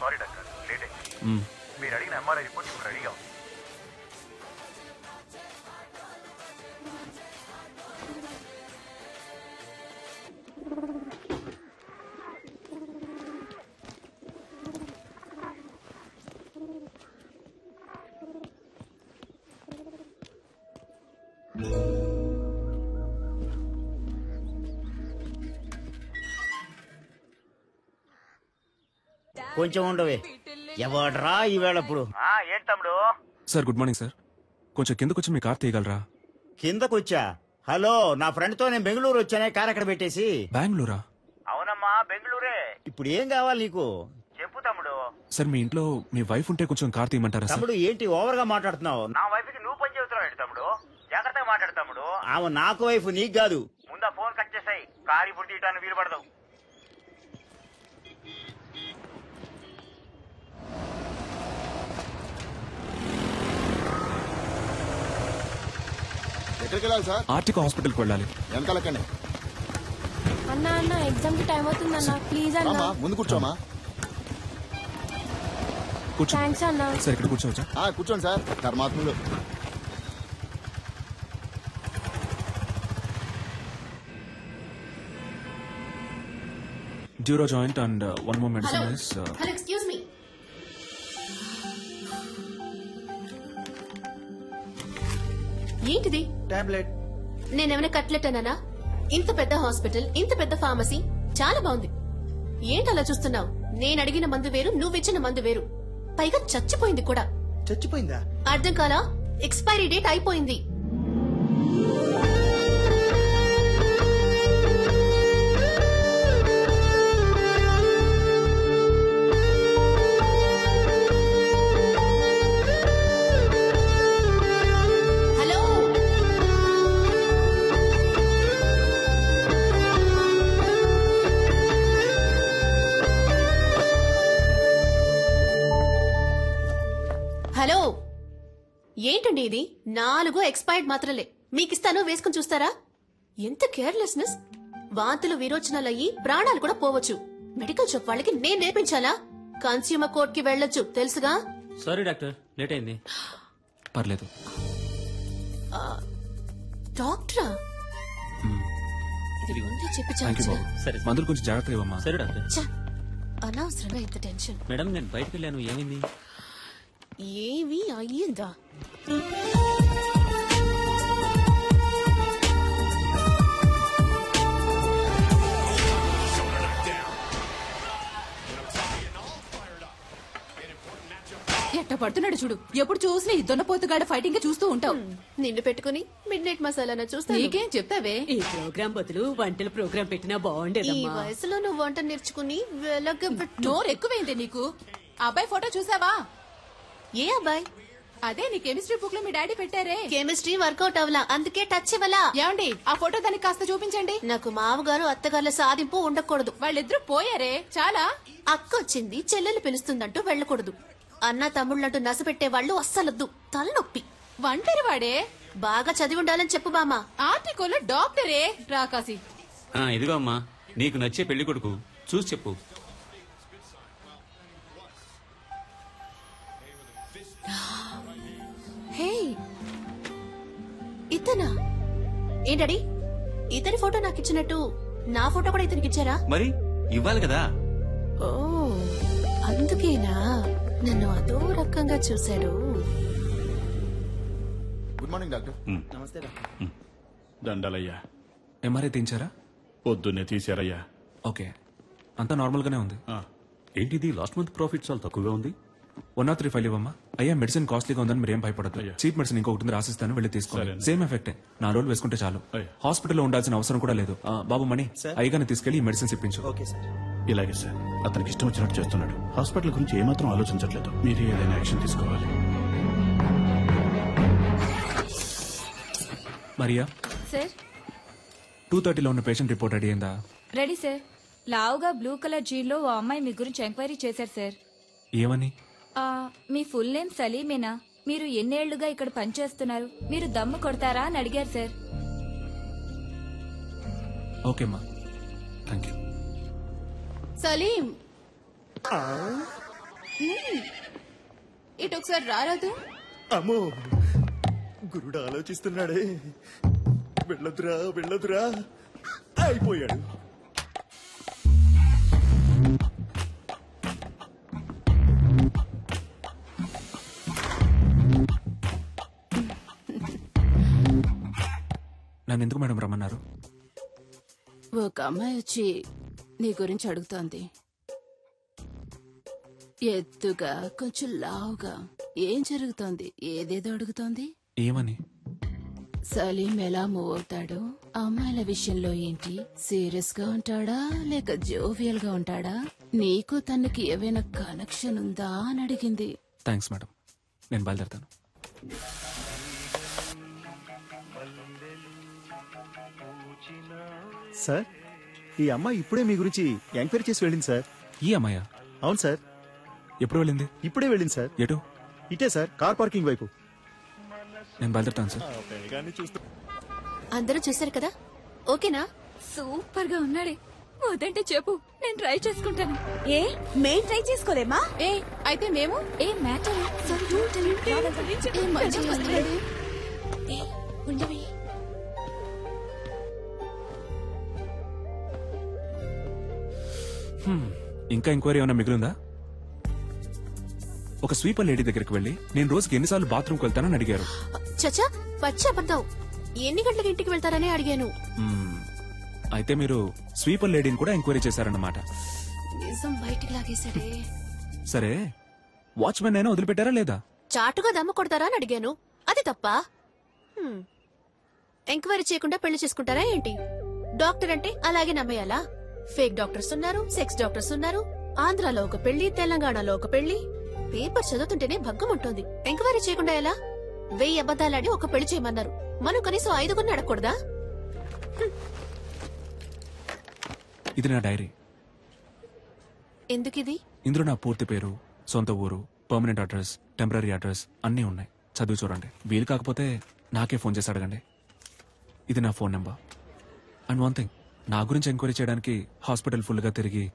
Sorry doctor, late అయింది. మీరు అడిగిన ఎంఆర్ఐ రిపోర్ట్ ఇప్పుడు రెడీగా ఉంది. కొంచెం ఉండవే. ఎవడ్రా ఈవేళప్పుడు? ఏంటి తమ్ముడు? Sir good morning sir. కొంచెం కిందకొచ్చి మీ కార్ తీయగలరా? కిందకొచ్చా? హలో, నా ఫ్రెండ్ తో నేను బెంగళూరు వచ్చానే, కార్ అక్కడ పెట్టేసి. బెంగళూరా? అవునమ్మా, బెంగళూరే. ఇప్పుడు ఏం కావాలి నీకు? చెప్పు తమ్ముడు. సార్ మీ ఇంట్లో మీ వైఫ్ ఉంటే కొంచెం కార్ తీయమంటారా? తమ్ముడు ఏంటి ఓవర్ గా మాట్లాడుతున్నావు? నా వైఫ్ కి నువ్వు పని చెబుతున్నావు తమ్ముడు. జాగ్రత్తగా మాట్లాడు తమ్ముడు. ఆమె నాకు వైఫ్, నీకు కాదు. ముందా ఫోన్ కట్ చేసాయి. కారు ఇప్పుడు తీయటానికి వీలు పడదు. ఎక్కడికి వెళ్ళాలి సార్? ఆర్టికో హాస్పిటల్కి వెళ్ళాలి. వెనకాలెక్కండి. అన్నా అన్న ఎగ్జామ్ కి టైం అవుతుంది అన్న, ప్లీజ్ అన్న. ముందు కూర్చోమా. కూర్చో. థ్యాంక్స్ అన్న. సార్ ఇక్కడ కూర్చోవచ్చా? కూర్చోండి సార్. ధర్మాత్ములు. డ్యూరో joint and one more medicine is. Hello, excuse me. ఏంటిది? టాబ్లెట్. నేనేమైనా కట్లెట్ అన్నానా? ఇంత పెద్ద హాస్పిటల్, ఇంత పెద్ద ఫార్మసీ, చాలా బాగుంది. ఏంటి అలా చూస్తున్నావు? నేను అడిగిన మందు వేరు, నువ్విచ్చిన మందు వేరు. పైగా చచ్చిపోయింది కూడా. చచ్చిపోయిందా? అర్థం కాలా? ఎక్స్పైరీ డేట్ అయిపోయింది. హలో, ఏంటండి ఇది? 4 ఎక్స్పైర్డ్ మాత్రలే మీకిస్తాను, వేసుకుని చూస్తారా? ఎంత కేర్లెస్నెస్! వాంతులు విరోచనాలు అయ్యి ప్రాణాలు కూడా పోవచ్చు. మెడికల్ షాప్ వాళ్ళకి నేను నేర్పించాలా? కన్స్యూమర్ కోర్ట్ కి వెళ్ళొచ్చు, తెలుసుగా? సారీ డాక్టర్, లేట్ అయింది. పర్లేదు. డాక్టరా? ఇది ముందే చెప్పి చాలు. సరే, మందులు కొంచెం జాగ్రత్తగా ఇవ్వమ్మా. సరే డాక్టర్. అనవసరంగా ఇంత టెన్షన్. మేడం, నేను బయటకు వెళ్ళాను, ఏమైంది? ఏవి అయ్యిందా? ఎట్ట పడుతున్నాడు చూడు. ఎప్పుడు చూసినా ఈ దొన్నపోతుగాడ ఫైటింగ్ చూస్తూ ఉంటావు. నిన్ను పెట్టుకుని మిడ్ నైట్ మసాలా చూస్తా. నీకేం చెప్తావే? ఈ ప్రోగ్రామ్ బదులు వంటల ప్రోగ్రామ్ పెట్టినా ఈ బాగుండేదమ్మా. వయసులో నువ్వు వంట నేర్చుకుని నోరు ఎక్కువైంది నీకు. అబ్బాయి ఫోటో చూసావా? ఏ అబ్బాయి? అదే నీ కెమిస్ట్రీ బుక్ లో మీ డాడీ పెట్టారే. కెమిస్ట్రీ వర్కౌట్ అవలా, అందుకే టచ్ ఇవ్వలా. ఏమండి, ఆ ఫోటో దానికి కాస్త చూపించండి. నాకు మామగారు అత్తగారుల సాధింపు ఉండకూడదు. వాళ్ళిద్దరూ పోయారే, చాలా. అక్క వచ్చింది, చెల్లెలు పిలుస్తుందంటూ వెళ్ళకూడదు. అన్న తమ్ముళ్ళంటూ నసపెట్టే వాళ్ళు అస్సలొద్దు, తలనొప్పి. వంటరి వాడే. బాగా చదివి ఉండాలని చెప్పు బామా. ఆర్టికల్ డాక్టరే రాకాసి. ఇదిగో అమ్మా, నీకు నచ్చే పెళ్లి కొడుకు, చూసి చెప్పు. హే, ఇతనా? ఏంటడి, ఇతని ఫోటో నాకు ఇచ్చినట్టు నా ఫోటో కూడా ఇతనికి ఇచ్చారా? మరి ఇవ్వాలి కదా. ఓ, అందుకేనా నన్ను అదో రకంగా చూశాడు. Good morning doctor. నమస్తే డాక్టర్. దండలయ్యా. ఎంఆర్ఐ తీయించారా? పొద్దున్నే తీశారయ్యా. ఓకే, అంతా నార్మల్ గానే ఉంది. ఏంటిది లాస్ట్ మంత్ ప్రాఫిట్ చాలా తక్కువగా ఉంది. 103 ఫైల్ ఇవ్వమ్మా. అయ్యా, మెడిసిన్ కాస్ట్లీగా ఉందని మీరు ఏం భయపడదు. చీప్ మెడిసిన్ ఇంకొకటి రాసిస్తాను, వెళ్ళి తీసుకోండి. సేమ్ ఎఫెక్టే, 4 రోజులు వేసుకుంటే చాలు. హాస్పిటల్లో ఉండాల్సిన అవసరం కూడా లేదు. బాబు మణి, అయ్యగానే తీసుకెళ్లి ఈ మెడిసిన్స్ ఇప్పించు. Okay sir. ఇలాగే సార్, అతనికి ఇష్టం వచ్చినట్టు చేస్తున్నాడు. హాస్పిటల్ గురించి ఏమాత్రం ఆలోచించట్లేదు. మీరు ఏదైనా యాక్షన్ తీసుకోవాలి. మరియా సార్, 2:30లో ఉన్న పేషెంట్ రిపోర్ట్ రెడీ అయిందా? Ready sir. లావుగా బ్లూ కలర్ జీన్లో ఓ అమ్మాయి మీ గురించి ఎంక్వైరీ చేశారు సార్. ఏమని? మీ ఫుల్ నేమ్ సలీమేనా? మీరు ఎన్నేళ్లుగా ఇక్కడ పనిచేస్తున్నారు? మీరు దమ్ము కొడతారా అని అడిగారు సార్. ఓకేమ్మా, థ్యాంక్ యూ. సలీం, ఇటు ఒకసారి రారాదు. అమ్మో గురుడు ఆలోచిస్తున్నాడే. వెళ్ళొద్దురా వెళ్ళొద్దురా అయిపోయాడు. నన్ను ఎందుకు మేడం రమ్మన్నారు? ఒక అమ్మాయి వచ్చి నీ గురించి అడుగుతోంది. ఎత్తుగా కొంచెం లావుగా. ఏం జరుగుతోంది? ఏదేదో అడుగుతోంది. ఏమని? సలీం ఎలా మూవ్ అవుతాడు, అమ్మాయిల విషయంలో ఏంటి, సీరియస్ గా ఉంటాడా లేక జోవియల్ గా ఉంటాడా, నీకు తనకి ఏవైనా కనెక్షన్ ఉందా అని అడిగింది. థ్యాంక్స్ మేడం, నేను బయలుదేరుతాను. సార్ ఈ అమ్మాయి ఇప్పుడే మీ గురించి ఎంక్వైరీ చేసి వెళ్ళింది సార్. ఈ అమ్మాయా? అవును సార్. ఎప్పుడు వెళ్ళింది? ఇప్పుడే వెళ్ళింది సార్. ఎటు? ఇటే సార్, కార్ పార్కింగ్ వైపు. నేను బయలుదేరుతాను సార్. అందరూ చూశారు కదా, ఓకేనా? సూపర్ గా ఉన్నాడే. వద్దంటే చెప్పు, నేను ట్రై చేసుకుంటాను. ఏ మేం ట్రై చేసుకోలేమా? ఏ అయితే మేము ఏ మ్యాటర్ ఉండవి. ఇంకా ఎంక్వైరీ ఏమైనా మిగిలిందా? ఒక స్వీపర్ లేడీ దగ్గరికి వెళ్ళి నేను రోజుకి ఎన్నిసార్లు బాత్రూమ్కి వెళ్తానని అడిగారు. చచ్చా, పచ్చి అబద్ధం. ఎన్ని గంటలకు ఇంటికి వెళ్తారని అడిగాను. అయితే మీరు స్వీపర్ లేడీని కూడా ఎంక్వైరీ చేశారన్నమాట. నిజం బయటికి లాగేశాడే. సరే, వాచ్మెన్ అయినా వదిలిపెట్టారా లేదా? చాటుగా దమ్ము కొడతారా అని అడిగాను. అది తప్ప? ఎంక్వైరీ చేయకుండా పెళ్లి చేసుకుంటారా ఏంటి? డాక్టర్ అంటే అలాగే నమ్మేయాలా? ఫేక్ డాక్టర్స్ ఉన్నారు, సెక్స్ డాక్టర్స్ ఉన్నారు. ఆంధ్రాలో ఒక పెళ్లి, తెలంగాణలో ఒక పెళ్లి. పేపర్ చదువుతుంటేనే భగ్గం ఉంటుంది. ఎంక్వైరీ చేయకుండా ఎలా? 1000 అబద్దాలాడి ఒక పెళ్లి చేయమన్నారు. మనం కనీసం 5గురిని అడగకూడదా? ఇది నా డైరీ. ఎందుకిది? ఇందులో నా పూర్తి పేరు, సొంత ఊరు, పర్మనెంట్ అడ్రస్, టెంపరీ అడ్రస్ అన్నీ ఉన్నాయి. చదివి చూడండి. వీలు కాకపోతే నాకే ఫోన్ చేసి అడగండి. ఇది నా phone number. And one thing, నా గురించి ఎంక్వైరీ చేయడానికి హాస్పిటల్ ఫుల్గా తిరిగి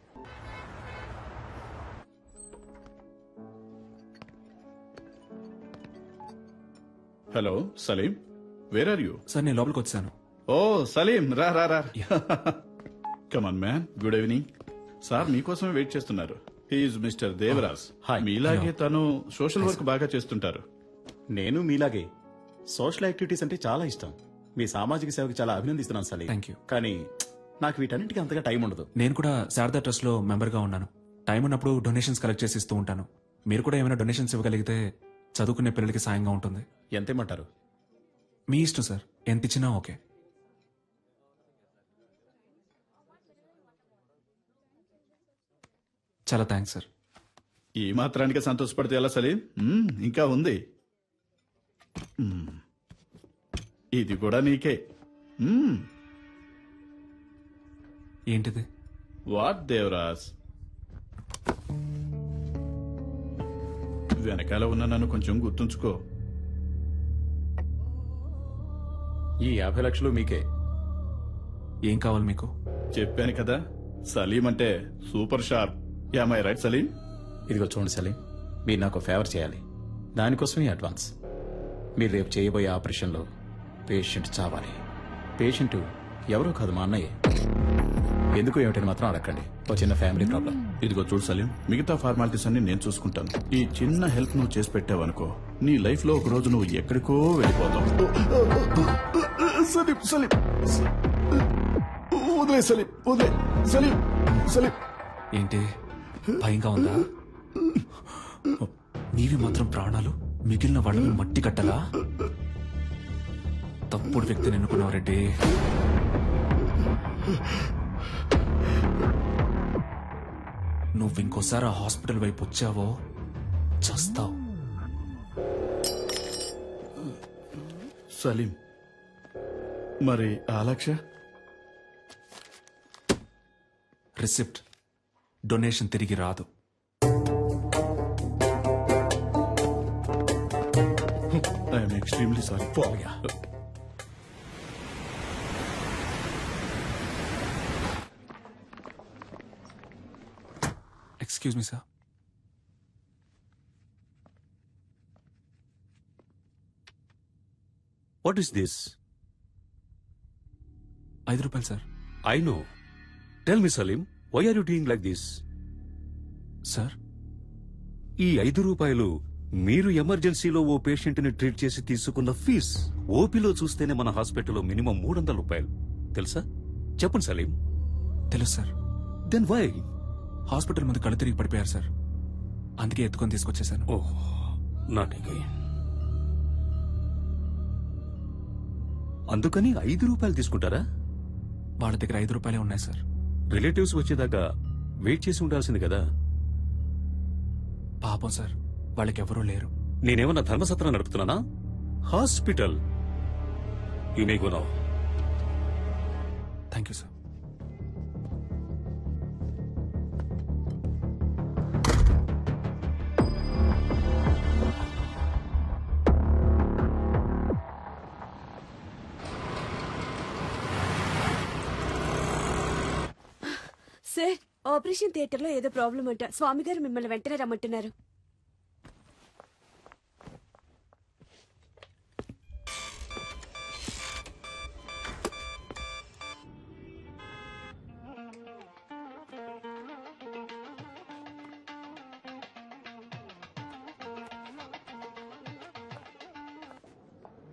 hello Salim, where are you? Sir నేను లోపలికి వచ్చాను. ఓ సలీం, రా రా రా. Come on man, good evening. Sir మీకోసమే వెయిట్ చేస్తున్నారు. He is mister Devaraj. మీలాగే తను సోషల్ వర్క్ బాగా చేస్తుంటారు. నేను మీలాగే సోషల్ యాక్టివిటీస్ అంటే చాలా ఇష్టం. మీ సామాజిక సేవకి చాలా అభినందిస్తున్నాను సలీం. Thank you. కానీ నాకు వీటన్నిటికీ అంతగా టైం ఉండదు. నేను కూడా శారదా ట్రస్ట్ లో మెంబర్ గా ఉన్నాను. టైం ఉన్నప్పుడు డొనేషన్స్ కలెక్ట్ చేసి ఇస్తూ ఉంటాను. మీరు కూడా ఏమైనా డొనేషన్స్ ఇవ్వగలిగితే చదువుకునే పిల్లలకి సాయంగా ఉంటుంది. ఎంతేమంటారు? మీ ఇష్టం సార్, ఎంత ఇచ్చినా ఓకే. చాలా థ్యాంక్స్ సార్. ఈ మాత్రానికి సంతోషపడితే ఎలా సలీం? ఇంకా ఉంది. ఇది కూడా నీకే. ఏంటిది? వాట్ దేవరాజ్? వెనకాల ఉన్న నన్ను కొంచెం గుర్తుంచుకో. ఈ 50 లక్షలు మీకే. ఏం కావాలి మీకు? చెప్పాను కదా, సలీం అంటే super sharp. Am I right Salim? ఇదిగో చూడండి సలీం, మీరు నాకు ఫేవర్ చేయాలి. దానికోసమే అడ్వాన్స్. మీరు రేపు చేయబోయే ఆపరేషన్లో పేషెంట్ చావాలి. పేషెంట్ ఎవరో కాదు, మా అన్నయ్య. ఎందుకు ఏమిటని మాత్రం అడగండి. ఒక చిన్న ఫ్యామిలీ ప్రాబ్లం. ఇదిగో చూడు సలీం, మిగతా ఫార్మాలిటీస్ అన్ని నేను చూసుకుంటాను. ఈ చిన్న హెల్ప్ నువ్వు చేసి పెట్టావనుకో, నీ లైఫ్ లో ఒక రోజు నువ్వు ఎక్కడికో వెళ్ళిపోతావు. సలీం సలీం వదిలే సలీం, వదిలే సలీం. సలీం ఏంటి భయంగా ఉందా? నీవి మాత్రం ప్రాణాలు, మిగిలిన వాళ్ళని మట్టి కట్టలా? తప్పుడు వ్యక్తిని ఎన్నుకున్నావు రెడ్డి. నువ్వు ఇంకోసారి ఆ హాస్పిటల్ వైపు వచ్చావో చస్తావు. సలీం, మరి ఆ లక్ష? రిసిప్ట్, డొనేషన్ తిరిగి రాదు. I'm extremely sorry. Excuse me sir. What is this? 5 రూపాయలు సార్. I know. Tell me Salim, why are you doing like this? Sir, ఈ 5 రూపాయలు మీరు ఎమర్జెన్సీలో ఓ పేషెంట్ ని ట్రీట్ చేసి తీసుకున్న ఫీజ్. ఓపీలో చూస్తేనే మన హాస్పిటల్లో మినిమం 300 రూపాయలు. తెలుసా? చెప్పండి సలీం. తెలుసు సార్. Then why? హాస్పిటల్ ముందు కళ్ళు తిరిగి పడిపోయారు సార్, అందుకే ఎత్తుకొని తీసుకొచ్చేసాను. ఓహ్, నాట్ అగైన్. అందుకని 5 రూపాయలు తీసుకుంటారా? వాళ్ళ దగ్గర 5 రూపాయలే ఉన్నాయి సార్. రిలేటివ్స్ వచ్చేదాకా వెయిట్ చేసి ఉండాల్సింది కదా. పాపం సార్, వాళ్ళకెవరూ లేరు. నేనేమన్నా ధర్మసత్రం నడుపుతున్నానా? Hospital. You may go now. Thank you sir. Sir, operation theatre లో ఏదో ప్రాబ్లం అంట. స్వామి గారు మిమ్మల్ని వెంటనే రమ్మంటున్నారు.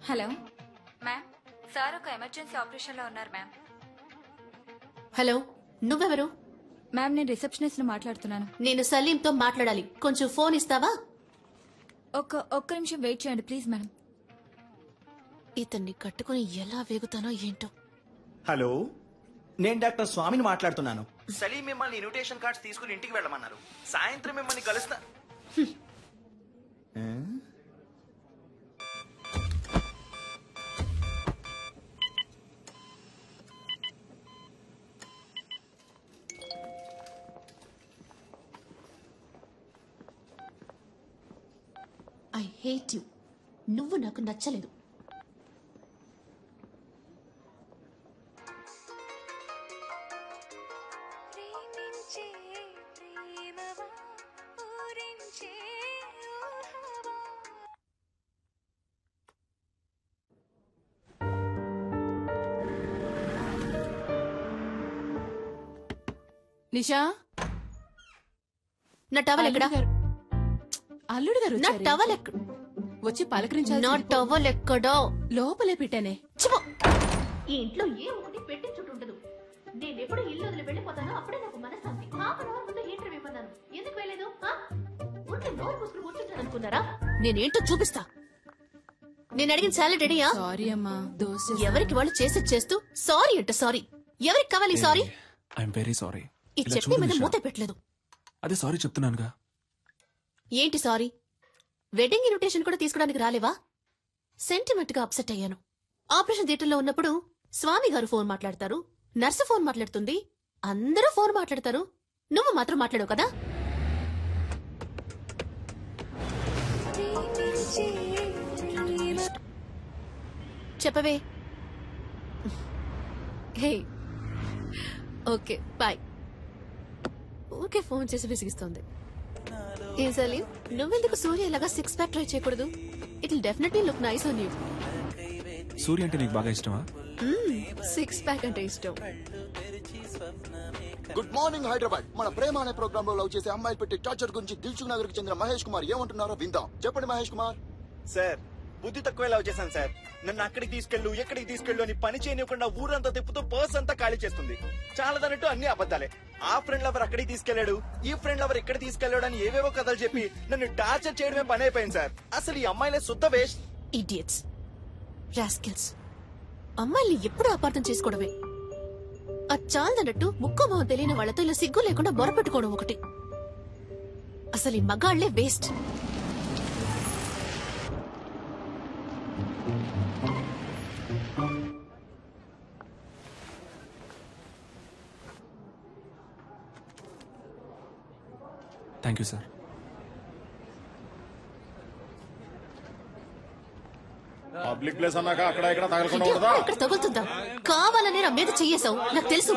హలో మ్యామ్, సార్ ఒక ఎమర్జెన్సీ ఆపరేషన్ లో ఉన్నారు మ్యామ్. హలో, నువ్వెవరు? మ్యామ్, నేను రిసెప్షనిస్ట్ ని మాట్లాడుతున్నాను. నేను సలీంతో మాట్లాడాలి. కొంచెం ఫోన్ ఇస్తావా? ఒక్క నిమిషం వెయిట్ చేయండి ప్లీజ్ మేడం. ఇతన్ని కట్టుకుని ఎలా వేగుతానో ఏంటో. హలో, నేను డాక్టర్ స్వామిని మాట్లాడుతున్నాను. సలీం మిమ్మల్ని ఇన్విటేషన్ కార్డ్స్ తీసుకుని ఇంటికి వెళ్ళమన్నారు. సాయంత్రం మిమ్మల్ని కలుస్తా. I hate you. నువ్వు నాకు నచ్చలేదు. నిషా, నా టవల్ ఎక్కడా? అల్లుడు గారు నా వచ్చారే. టవల్ ఎక్కడ? వచ్చి పలకరించాలి. నా టవల్ ఎక్కడో లోపలే పెట్టానే. ఈ ఇంట్లో ఏ ఒకటి పెట్టించుండదు. నేను ఎప్పుడు ఇల్లు వదిలి వెళ్ళిపోతానో అప్పుడే నాకు మనశ్శాంతి. హాఫ్ అన్ అవర్ ముందు హీటర్ ఇవ్వమన్నాను. ఎందుకు వెళ్ళలేదు? ఉంటే నోరు మూసుకుని కూర్చుంటాను అనుకున్నారా? నేనేంటో చూపిస్తా. నేను అడిగిన సాలరీ రెడీయా? సారీ అమ్మా, దోశ. ఎవరికి వాళ్ళు చేసి చేస్తూ సారీ అంటే సారీ. ఎవరికి కావాలి సారీ? I'm very sorry. ఈ చట్నీ మీద మూత పెట్టలేదు. అదే సారీ చెప్తున్నానుగా. ఏంటి సారీ? వెడ్డింగ్ ఇన్విటేషన్ కూడా తీసుకోవడానికి రాలేవా? సెంటిమెంట్ గా అప్సెట్ అయ్యాను. ఆపరేషన్ థియేటర్ లో ఉన్నప్పుడు స్వామి గారు ఫోన్ మాట్లాడతారు, నర్సు ఫోన్ మాట్లాడుతుంది, అందరూ ఫోన్ మాట్లాడతారు. నువ్వు మాత్రం మాట్లాడవు కదా? చెప్పవే. Hey, okay bye. ఊరికే ఫోన్ చేసి విసిగిస్తోంది. ఏం సలీం, నువ్వెందుకు సూర్య ఇలాగా 6 ప్యాక్ ట్రై చేయకూడదు? It will definitely look nice on you. Surya అంటే నీకు బాగా ఇష్టమా? 6 ప్యాక్ అంటే ఇష్టం. Good morning Hyderabad. మన ప్రేమ అనే ప్రోగ్రామ్ లో లవ్ చేసే అమ్మాయిలు పెట్టి టార్చర్ గురించి దిల్సుఖ్ నగర్ కి చెందిన మహేష్ కుమార్ ఏమంటున్నారో విందాం. చెప్పండి మహేష్ కుమార్. సార్, బుద్ధి తక్కువ లవ్ చేశాను సార్. నన్ను అక్కడికి తీసుకెళ్ళు, ఎక్కడికి తీసుకెళ్ళు అని పని చేయనివ్వకుండా ఊరంతా తిప్పుతూ పర్స్ అంతా ఖాళీ చేస్తుంది. చాలదన్నట్టు అన్ని అబద్దాలే. ఆ ఫ్రెండ్ లవర్ అక్కడికి తీసుకెళ్లాడు, ఈ ఫ్రెండ్ లవర్ ఇక్కడ తీసుకెళ్లాడు అని ఏవేవో కథలు చెప్పి నన్ను టార్చర్ చేయడమే పని అయిపోయింది సార్. అసలు ఈ అమ్మాయిలే శుద్ధ వేస్ట్. Idiots, rascals. అమ్మాయిల్ని ఎప్పుడు అపార్థం చేసుకోవడమే. అది చాలదన్నట్టు ముక్కు మొహం తెలియని వాళ్ళతో ఇలా సిగ్గు లేకుండా బొరపెట్టుకోవడం ఒకటి. అసలు ఈ మగాళ్లే waste. Thank you sir. Public place అన్నాక అక్కడ ఇక్కడ తగలకుండా ఉండదా? ఇక్కడ తగులుతుందా? కావాలనే నా మీద చెయ్యేశావు. నాకు తెలుసు.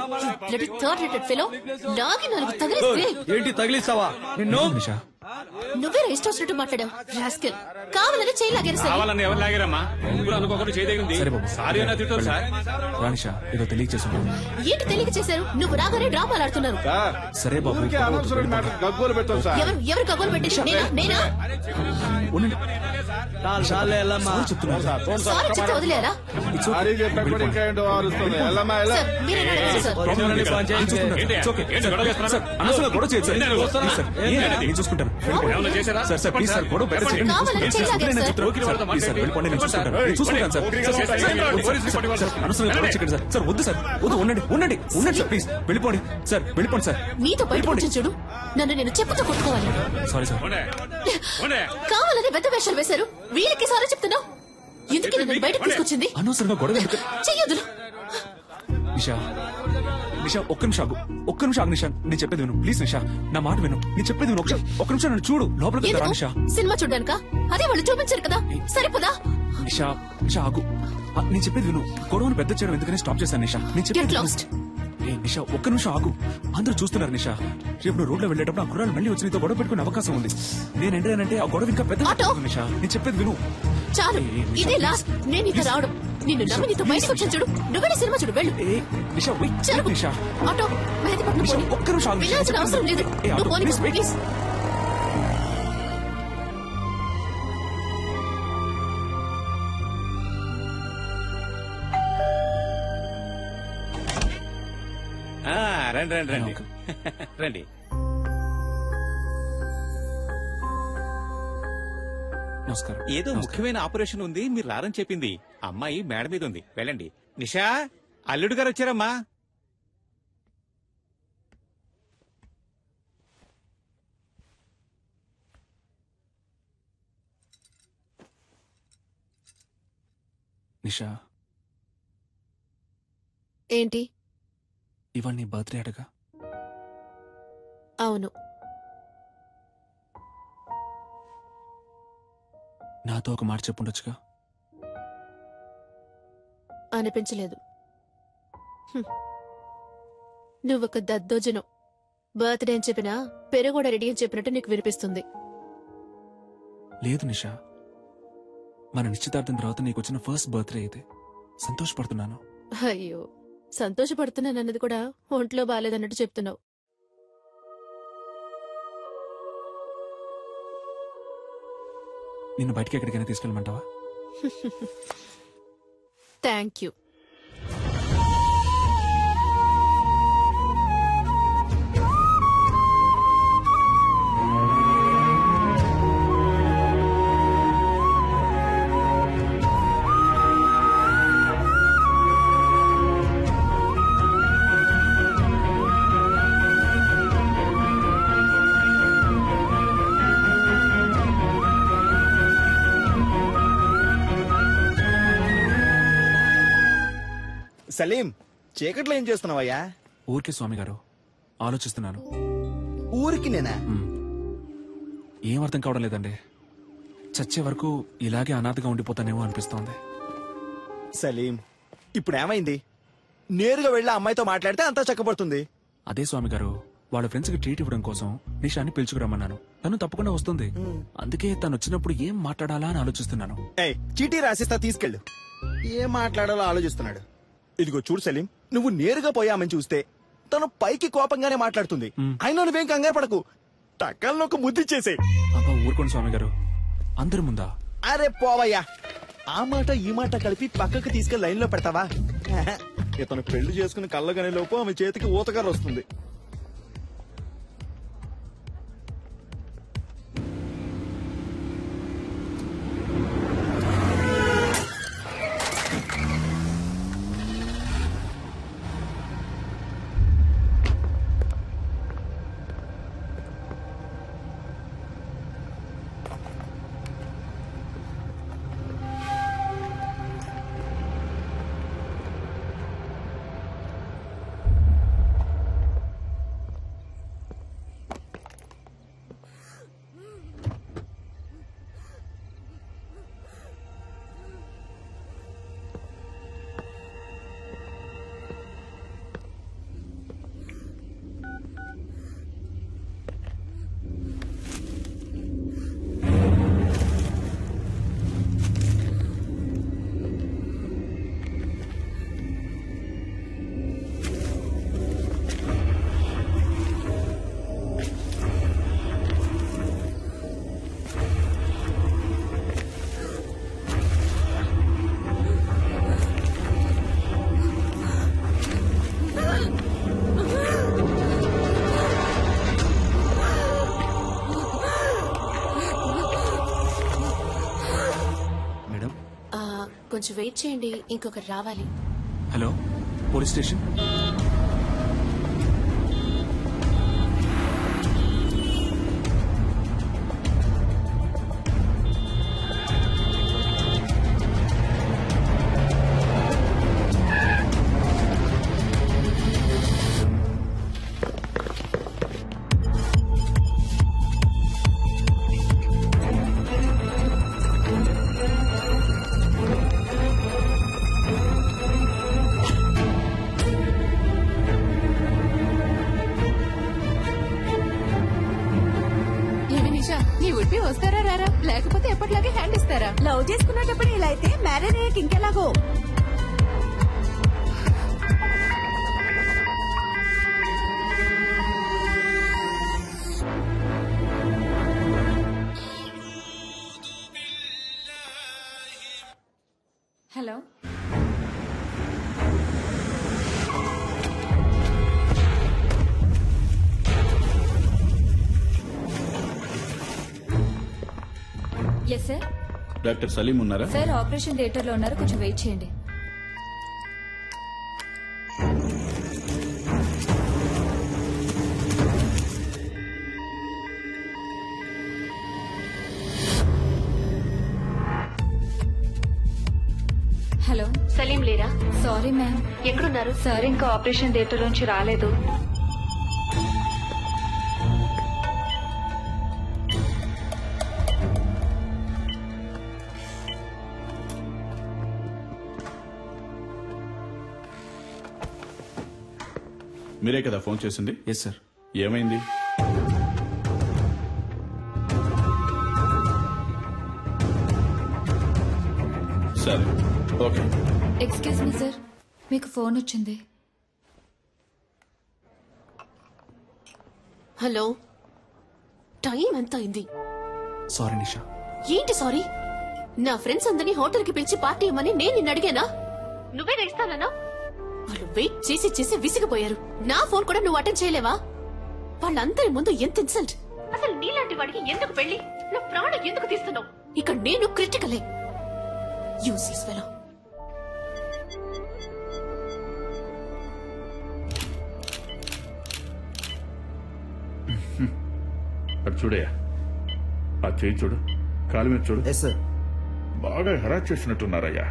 థర్డ్ రేటెడ్ ఫెలో లాగి 4 తగిలిస్తే ఏంటి తగిలిస్తావా? నిషా, నువ్వే ఇష్టం వచ్చినట్టు మాట్లాడావు రాస్కెల్. కావాలని చేయి లాగారు సార్. కావాలని ఎవరు లాగారమ్మా? ముగ్గురు అనుకోకుండా చేయదగింది. సరే బాబు, సారీ అన్న తిట్టారు సార్. రానిషా ఏదో తెలియక చేస్తున్నాను. ఏంటి తెలియక చేశారు? నువ్వు రాగానే డ్రామాలు ఆడుతున్నారు. సరే బాబు, గగ్గోలు పెట్టాం సార్. ఎవరు కగోలు పెట్టేసి? నేనా? ఉండండి. సారీ చెప్తున్నాను. సారీ చెప్తే వదిలేరా? సారీ చెప్పా కూడా ఇంకా ఏంటో ఆరుస్తుంది. వెళ్ళమ్మా, వెళ్ళు. సార్ మీరేనా అడగండి సార్. అనవసరంగా గొడవ చేయొచ్చు సార్. ప్లీజ్ సార్, నేను చూసుకుంటాను. సార్ సార్ ప్లీజ్ సార్, గొడవ పెద్ద చేయండి. కావాలని చేయి లాగారు సార్. ప్లీజ్ సార్, వెళ్ళిపోండి, నేను చూసుకుంటాను. నేను చూసుకుంటాను సార్. అనవసరంగా గొడవ చేయకండి సార్. సార్ వద్దు సార్, వద్దు, ఉండండి సార్, ప్లీజ్ వెళ్ళిపోండి సార్, వెళ్ళిపోండి సార్. నీతో బయటకు వచ్చి చూడు, నన్ను నేను చెప్పుతో కొట్టుకోవాలి. Sorry sir. కావాలని పెద్ద వేషాలు వేశారు. వీళ్ళకి సారీ చెప్తున్నావు. ఎందుకు నన్ను బయటకు తీసుకొచ్చింది? అనవసరంగా గొడవ ఎందుకు? చెయ్యొద్దు. నిషా నిషా, ఒక్క నిమిషం ఆగు నిషా, నేను చెప్పేది విను ప్లీజ్. నిషా నా మాట విను, నేను చెప్పేది విను. ఒక్క నిమిషం నన్ను చూడు. లోపలికి వెళ్తారా నిషా? సినిమా చూడ్డానికా? అదే వాళ్ళు చూపించారు కదా, సరిపోదా? నిషా ఆగు, నేను చెప్పేది విను. గొడవను పెద్ద చేయడం ఎందుకని స్టాప్ చేశాను నిషా. నేను చెప్పేది నిషా, ఒక్క నిమిషం ఆగు. అందరూ చూస్తున్నారు నిషా. రేపు నువ్వు రోడ్లో వెళ్ళేటప్పుడు ఆ గుర్రాలు మళ్ళీ వచ్చి నీతో గొడవ పెట్టుకునే అవకాశం ఉంది. నేను ఎంటానంటే ఆ గొడవ ఇంకా పెద్ద నిషా. నేను చెప్పేది విను. చాలు, ఇదే లాస్ట్. నేను నీతో రావడం, నిన్ను నమ్మి నీతో బయటకు వచ్చాను చూడు. నువ్వే సినిమా చూడు, వెళ్ళు. నిషా నిషా, ఆటో మెహదీపట్నం పోనీ. ఒక్క నిమిషం ఆగు. వెళ్ళాల్సిన అవసరం లేదు. నువ్వు పోనీ ప్లీజ్. రండి రండి రండి రండి. నమస్కారం. ఏదో ముఖ్యమైన ఆపరేషన్ ఉంది, మీరు రారని చెప్పింది. అమ్మాయి మేడ మీద ఉంది, వెళ్ళండి. నిషా, అల్లుడు గారు వచ్చారమ్మా. నిషా, ఏంటి? ఇవాళ నీ బర్త్డే అడగా? అవును. నాతో ఒక మాట చెప్పుండొచ్చుగా. అనిపించలేదు. నువ్వొక దద్దోజనం. బర్త్డే అని చెప్పినా పెరుగోడ రెడీ అని చెప్పినట్టు నీకు వినిపిస్తుంది. లేదు నిషా, మన నిశ్చితార్థం తర్వాత నీకు వచ్చిన ఫస్ట్ బర్త్డే ఇది. సంతోషపడుతున్నాను. అయ్యో, సంతోషపడుతున్నానన్నది కూడా ఒంట్లో బాలేదన్నట్టు చెప్తున్నావు. నిన్ను బయటికి ఎక్కడికైనా తీసుకెళ్ళమంటావా? Thank you. సలీం, చీకట్లో ఏం చేస్తున్నావయ్యా? ఊరికే స్వామి గారు, ఆలోచిస్తున్నాను. ఊరికి నేనా? ఏం అర్థం కావడం లేదండి. చచ్చే వరకు ఇలాగే అనాథగా ఉండిపోతానేమో అనిపిస్తోంది. సలీం, ఇప్పుడు ఏమైంది? నేరుగా వెళ్ళి అమ్మాయితో మాట్లాడితే అంతా చక్కబడుతుంది. అదే స్వామి గారు, వాళ్ళ ఫ్రెండ్స్ కి ట్రీట్ ఇవ్వడం కోసం నిషాని పిలుచుకురమ్మన్నాను. తను తప్పకుండా వస్తుంది. అందుకే తను వచ్చినప్పుడు ఏం మాట్లాడాలా అని ఆలోచిస్తున్నాను. చీటీ రాసిస్తా, తీసుకెళ్ళు. ఏం మాట్లాడాలో ఆలోచిస్తున్నాడు. ఇదిగో చూడు సలీం, నువ్వు నేరుగా పోయామని చూస్తే తను పైకి కోపంగానే మాట్లాడుతుంది. అయినా నువ్వేం కంగారు పడకు, టక్కల్లో ఒక ముద్దిచ్చేసే. అబ్బా ఊరుకోండి స్వామి గారు, అందరి ముందా? అరే పోవయ్యా, ఆ మాట ఈ మాట కలిపి పక్కకు తీసుకెళ్లి లైన్ లో పెడతావా? ఇతను పెళ్లి చేసుకుని కళ్ళగనే లోపు ఆమె చేతికి ఊతగారు వస్తుంది. కొంచెం వెయిట్ చేయండి, ఇంకొకరు రావాలి. Hello, police station. నీ ఉడిపి వస్తారా రారా, లేకపోతే ఎప్పటిలాగే హ్యాండ్ ఇస్తారా? లవ్ చేసుకునేటప్పుడు ఇలా అయితే మ్యారేజ్ అయ్యాక ఇంకెలాగో. Hello, yes sir. Doctor Salim ఉన్నారా? సార్ ఆపరేషన్ థియేటర్ లో ఉన్నారు, కొంచెం వెయిట్ చేయండి. హలో, సలీం లేరా? Sorry ma'am. ఎక్కడున్నారు? సార్ ఇంకా ఆపరేషన్ థియేటర్ నుంచి రాలేదు. మీరే కదా ఫోన్ చేసింది? Yes sir. ఏమైంది? సరే, ఓకే. ఎక్స్క్యూజ్ మీ సార్, మీకు ఫోన్ వచ్చింది. హలో, టైం ఎంత అయింది? సారీ నిషా. ఏంటి సారీ? నా ఫ్రెండ్స్ అందరినీ హోటల్ కి పిలిచి పార్టీ ఇవ్వమని నేను నిన్ను అడిగానా? నువ్వే ఇస్తానన్నా? వాళ్ళు వెయిట్ చేసి చేసి విసిగిపోయారు. నా ఫోన్ కూడా నువ్వు అటెండ్ చేయలేవా? వాళ్ళందరి ముందు ఎంత ఇన్సల్ట్! అసలు నీలాంటి వాడికి ఎందుకు పెళ్లి? నా ప్రాణం ఎందుకు తీస్తున్నావు? ఇక్కడ నేను క్రిటికలే. Useless fellow. అటు చూడయ్యా, ఆ చేయి చూడు, కాలు మీద చూడు. Yes sir. బాగా హెరాస్ చేసినట్టున్నారయ్యా.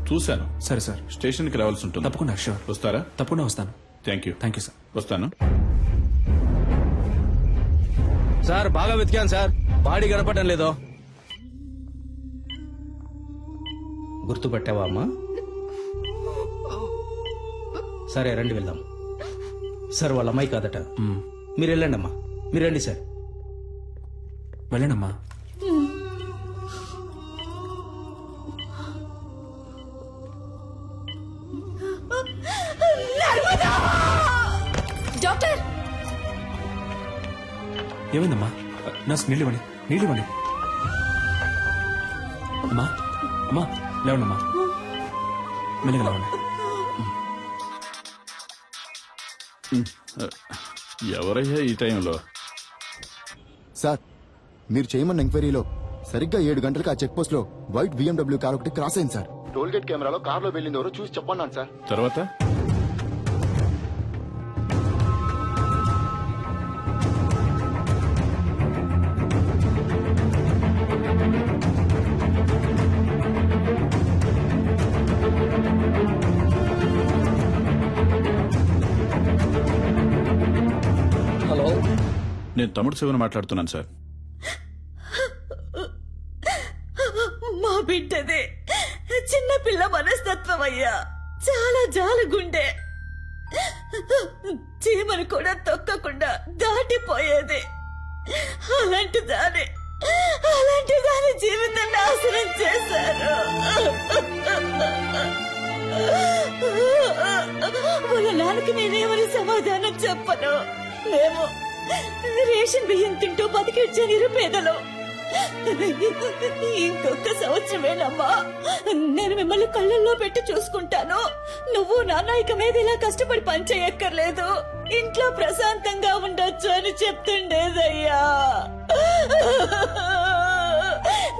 చూశాను. సరే సార్. స్టేషన్కి రావాల్సి ఉంటుంది. తప్పకుండా. షూర్. వస్తారా? తప్పకుండా వస్తాను. Thank you. Thank you sir. వస్తాను. సార్ బాగా వెతికాను సార్, బాడీ కనపడడం లేదో. గుర్తుపట్టావా అమ్మా? సరే రండి వెళ్దాం. సార్ వాళ్ళ అమ్మాయి కాదట. మీరు వెళ్ళండి అమ్మా, మీరు రండి సార్. వెళ్ళండమ్మా. డాక్టర్, ఏమైందమ్మా? నర్స్ నీళ్ళివ్వండి, నీళ్ళివ్వండి. అమ్మా, అమ్మా లేవండమ్మా, మెల్లిగా లేవండి. ఎవరయ్యా ఈ టైంలో? సార్, మీరు చేయమన్న ఎంక్వైరీలో సరిగ్గా 7 గంటలకు ఆ చెక్ పోస్ట్ లో వైట్ BMW కార్ ఒకటి క్రాస్ అయింది సార్. టోల్ గేట్ కెమెరాలో కార్ లో వెళ్ళింది ఎవరో చూసి చెప్పన్నాను సార్. తర్వాత హలో, నేను తమ్ముడు శివన్ మాట్లాడుతున్నాను సార్. మా బిడ్డదే చిన్న పిల్ల మనస్తత్వం అయ్యా, చాలా జాలగుండే. చీమను కూడా తొక్కకుండా దాటిపోయేది. అలాంటి దాని జీవితం నాశనం చేశారు. వాళ్ళ నాన్నకి నేనేమని సమాధానం చెప్పను. మేము రేషన్ బియ్యం తింటూ బతికిచ్చే నిరుపేదలు. ఇంకొక సంవత్సరమేనమ్మా, నేను మిమ్మల్ని కళ్ళల్లో పెట్టి చూసుకుంటాను. నువ్వు నాన్న ఇక మీద ఇలా కష్టపడి పనిచేయక్కర్లేదు, ఇంట్లో ప్రశాంతంగా ఉండొచ్చు అని చెప్తుండేదయ్యా.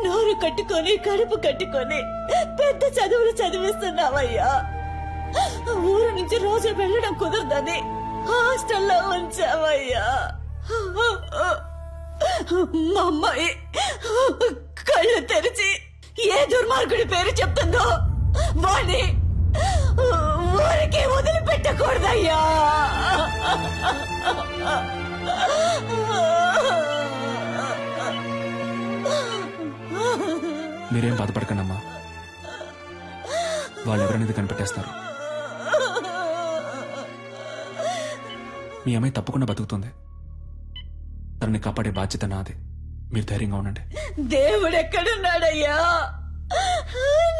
నోరు పెట్టుకొని కడుపు కట్టుకొని పెద్ద చదువులు చదివిస్తున్నావయ్యా. ఊరు నుంచి రోజు వెళ్ళడం కుదరదని హాస్టల్లో ఉంచావయ్యా. మా అమ్మాయి కళ్ళు తెరిచి ఏ దుర్మార్గుడి పేరు చెప్తుందో వాణ్ణి ఊరికి వదిలిపెట్టకూడదయ్యా. మీరేం బాధపడకండమ్మా, వాళ్ళు ఎవరనేది కనిపెట్టేస్తారు. మీ అమ్మాయి తప్పకుండా బతుకుతుంది. తనని కాపాడే బాధ్యత నాది. మీరు ధైర్యంగా ఉండండి. దేవుడు ఎక్కడున్నాడయ్యా?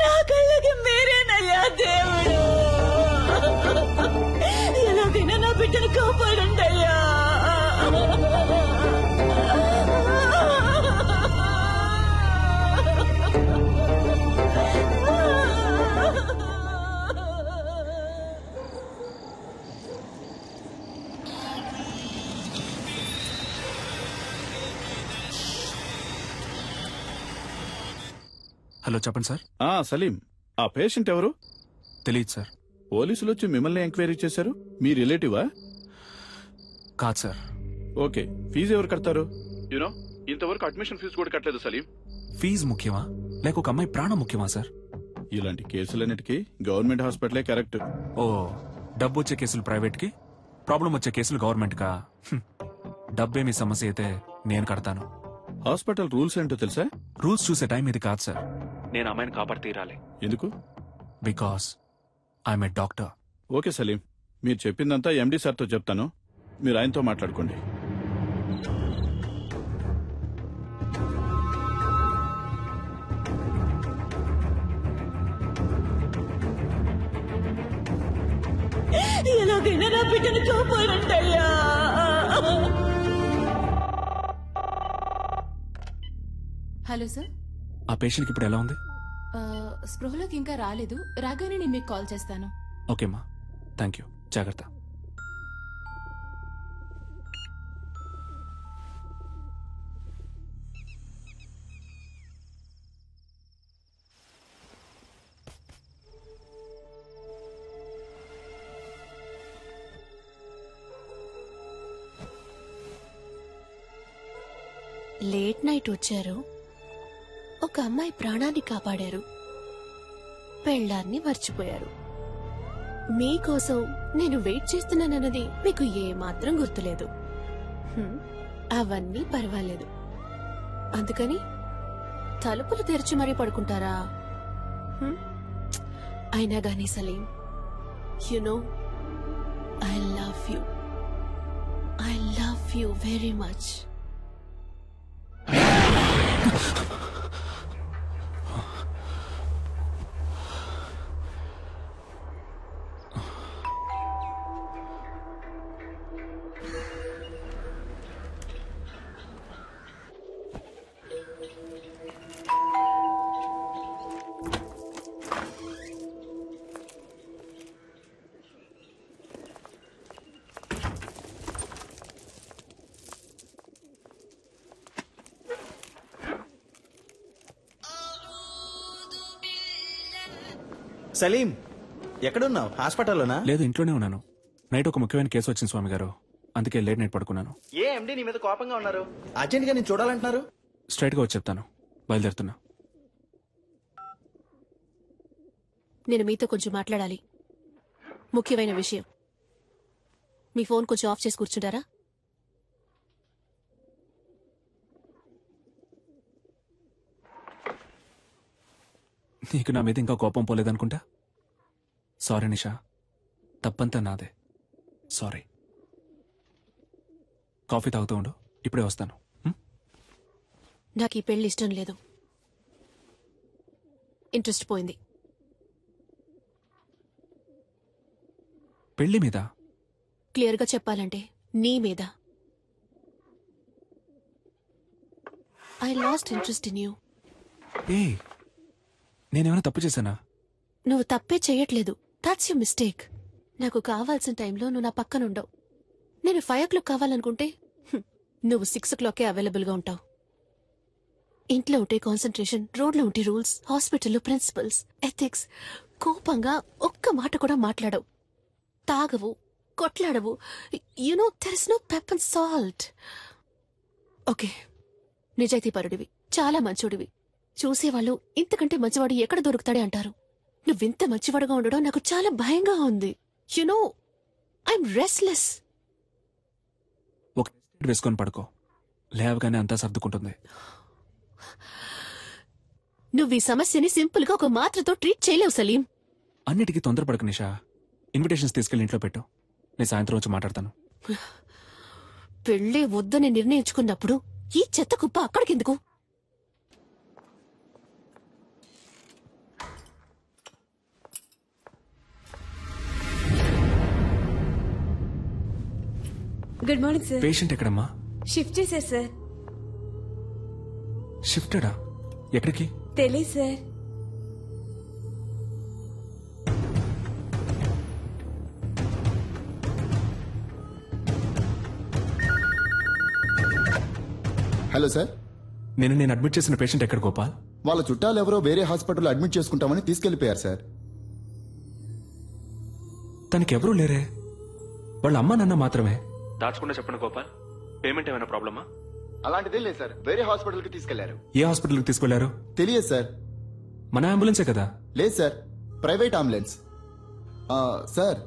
నా కళ్ళకి మీరేనయ్యా దేవుడు. ఎలాగైనా నా బిడ్డను కాపాడండి అయ్యా. హలో, చెప్పండి సార్. సలీం, ఆ పేషెంట్ ఎవరు? తెలియదు సార్. పోలీసులు వచ్చి మిమ్మల్ని ఎంక్వైరీ చేశారు. మీ రిలేటివా? కాదు సార్. ఓకే, ఫీజు ఎవరు కడతారు? యూనో, ఇంతవరకు అడ్మిషన్ ఫీజు కూడా కట్టలేదు సలీం. ఫీజు ముఖ్యమా లేక ఒక అమ్మాయి ప్రాణం ముఖ్యమా సార్? ఇలాంటి కేసులన్నిటికీ గవర్నమెంట్ హాస్పిటలే కరెక్ట్. ఓ, డబ్బు వచ్చే కేసులు ప్రైవేట్ కి, ప్రాబ్లం వచ్చే కేసులు గవర్నమెంట్ కా? డబ్బేమి సమస్య అయితే నేను కడతాను. హాస్పిటల్ రూల్స్ ఏంటో తెలుసా? రూల్స్ చూసే టైం ఇది కాదు సార్. నేను అమ్మాయిని కాపాడి తీరాలి. ఎందుకు? Because I'm a doctor. Okay Salim, మీరు చెప్పిందంతా ఎండి సార్తో చెప్తాను. మీరు ఆయనతో మాట్లాడుకోండి. ఎలాగైనా నా బిడ్డను కాపాడండి అయ్యా. Hello sir. ఆ పేషెంట్కి ఇప్పుడు ఎలా ఉంది? స్పృహలోకి ఇంకా రాలేదు. రాగానే నేను మీకు కాల్ చేస్తాను. ఓకేమ్మా, థ్యాంక్ యూ. జాగ్రత్త. లేట్ నైట్ వచ్చారు, ఒక అమ్మాయి ప్రాణాన్ని కాపాడారు, పెళ్ళాన్ని మర్చిపోయారు. మీకోసం నేను వెయిట్ చేస్తున్నానన్నది మీకు ఏమాత్రం గుర్తులేదు. అవన్నీ పర్వాలేదు. అందుకని తలుపులు తెరిచి మరీ పడుకుంటారా? అయినా గానీ Salim, you know I love you very much. Salim, ఎక్కడున్నావు? హాస్పిటల్లోనా? లేదు, ఇంట్లోనే ఉన్నాను. నైట్ ఒక ముఖ్యమైన కేసు వచ్చింది స్వామి గారు, అందుకే లేట్ నైట్ పడుకున్నాను. ఏ ఎండి నీ మీద కోపంగా ఉన్నారు? అర్జెంట్ గా నేను చూడాలంటున్నారు. స్ట్రైట్ గా వచ్చి చెప్తాను. బయలుదేరుతున్నా. నేను మీతో కొంచెం మాట్లాడాలి, ముఖ్యమైన విషయం. మీ ఫోన్ కొంచెం ఆఫ్ చేసి కూర్చుంటారా? నీకు నా మీద ఇంకా కోపం పోలేదనుకుంటా. సారీ నిషా, తప్పంతా నాదే. సారీ. కాఫీ తాగుతూ ఉండు, ఇప్పుడే వస్తాను. నాకు ఈ పెళ్లి ఇష్టం లేదు. ఇంట్రెస్ట్ పోయింది. పెళ్లి మీద? క్లియర్గా చెప్పాలంటే నీ మీద. I lost interest in you. ఏ, నేనేమైనా తప్పు చేశానా? నువ్వు తప్పే చెయ్యట్లేదు. That's you mistake. నాకు కావాల్సిన టైంలో నువ్వు నా పక్కనుండవు. నేను 5 o'clock కావాలనుకుంటే నువ్వు 6 o'clockకే అవైలబుల్గా ఉంటావు. ఇంట్లో ఉంటే కాన్సన్ట్రేషన్, రోడ్లో ఉంటే రూల్స్, హాస్పిటల్లో ప్రిన్సిపల్స్, ఎథిక్స్. కోపంగా ఒక్క మాట కూడా మాట్లాడవు, తాగవు, కొట్లాడవు. You know there is no pepper and salt. Okay, నిజాయితీపరుడివి, చాలా మంచోడివి. చూసేవాళ్ళు ఇంతకంటే మంచివాడు ఎక్కడ దొరుకుతాడే అంటారు. నువ్వింత మంచివాడుగా ఉండడం నాకు చాలా భయంగా ఉంది. You know I'm restless. ఒక వేసుకొని పడుకో, లేవగానే అంతా సర్దుకుంటుంది. నువ్వు ఈ సమస్యని సింపుల్ గా ఒక మాత్రతో ట్రీట్ చేయలేవు సలీం. అన్నిటికీ తొందరపడకు నిషా. ఇన్విటేషన్స్ తీసుకెళ్లి ఇంట్లో పెట్టు, నేను సాయంత్రం వచ్చి మాట్లాడతాను. పెళ్లే వద్దని నిర్ణయించుకున్నప్పుడు ఈ చెత్త కుప్ప అక్కడికెందుకు? Good morning sir. పేషెంట్ ఎక్కడమ్మా? షిఫ్ట్ చేశారు సార్. షిఫ్టెడా? ఎక్కడికి? తెలీదు సార్. Hello sir. నేను అడ్మిట్ చేసిన పేషెంట్ ఎక్కడ గోపాల్? వాళ్ళ చుట్టాలు ఎవరో వేరే హాస్పిటల్లో అడ్మిట్ చేసుకుంటామని తీసుకెళ్లిపోయారు సార్. తనకెవరూ లేరే, వాళ్ళ అమ్మా నాన్న మాత్రమే. దాచకుండా చెప్పండి గోపాల్, పేమెంట్ ఏమైనా ప్రాబ్లమా? అలాంటిదే లేదు సార్, వేరే హాస్పిటల్ కి తీసుకెళ్లారు. ఏ హాస్పిటల్కి తీసుకెళ్లారు? తెలియదు సార్. మన అంబులెన్సే కదా? లేదు సార్, ప్రైవేట్ అంబులెన్స్. సార్,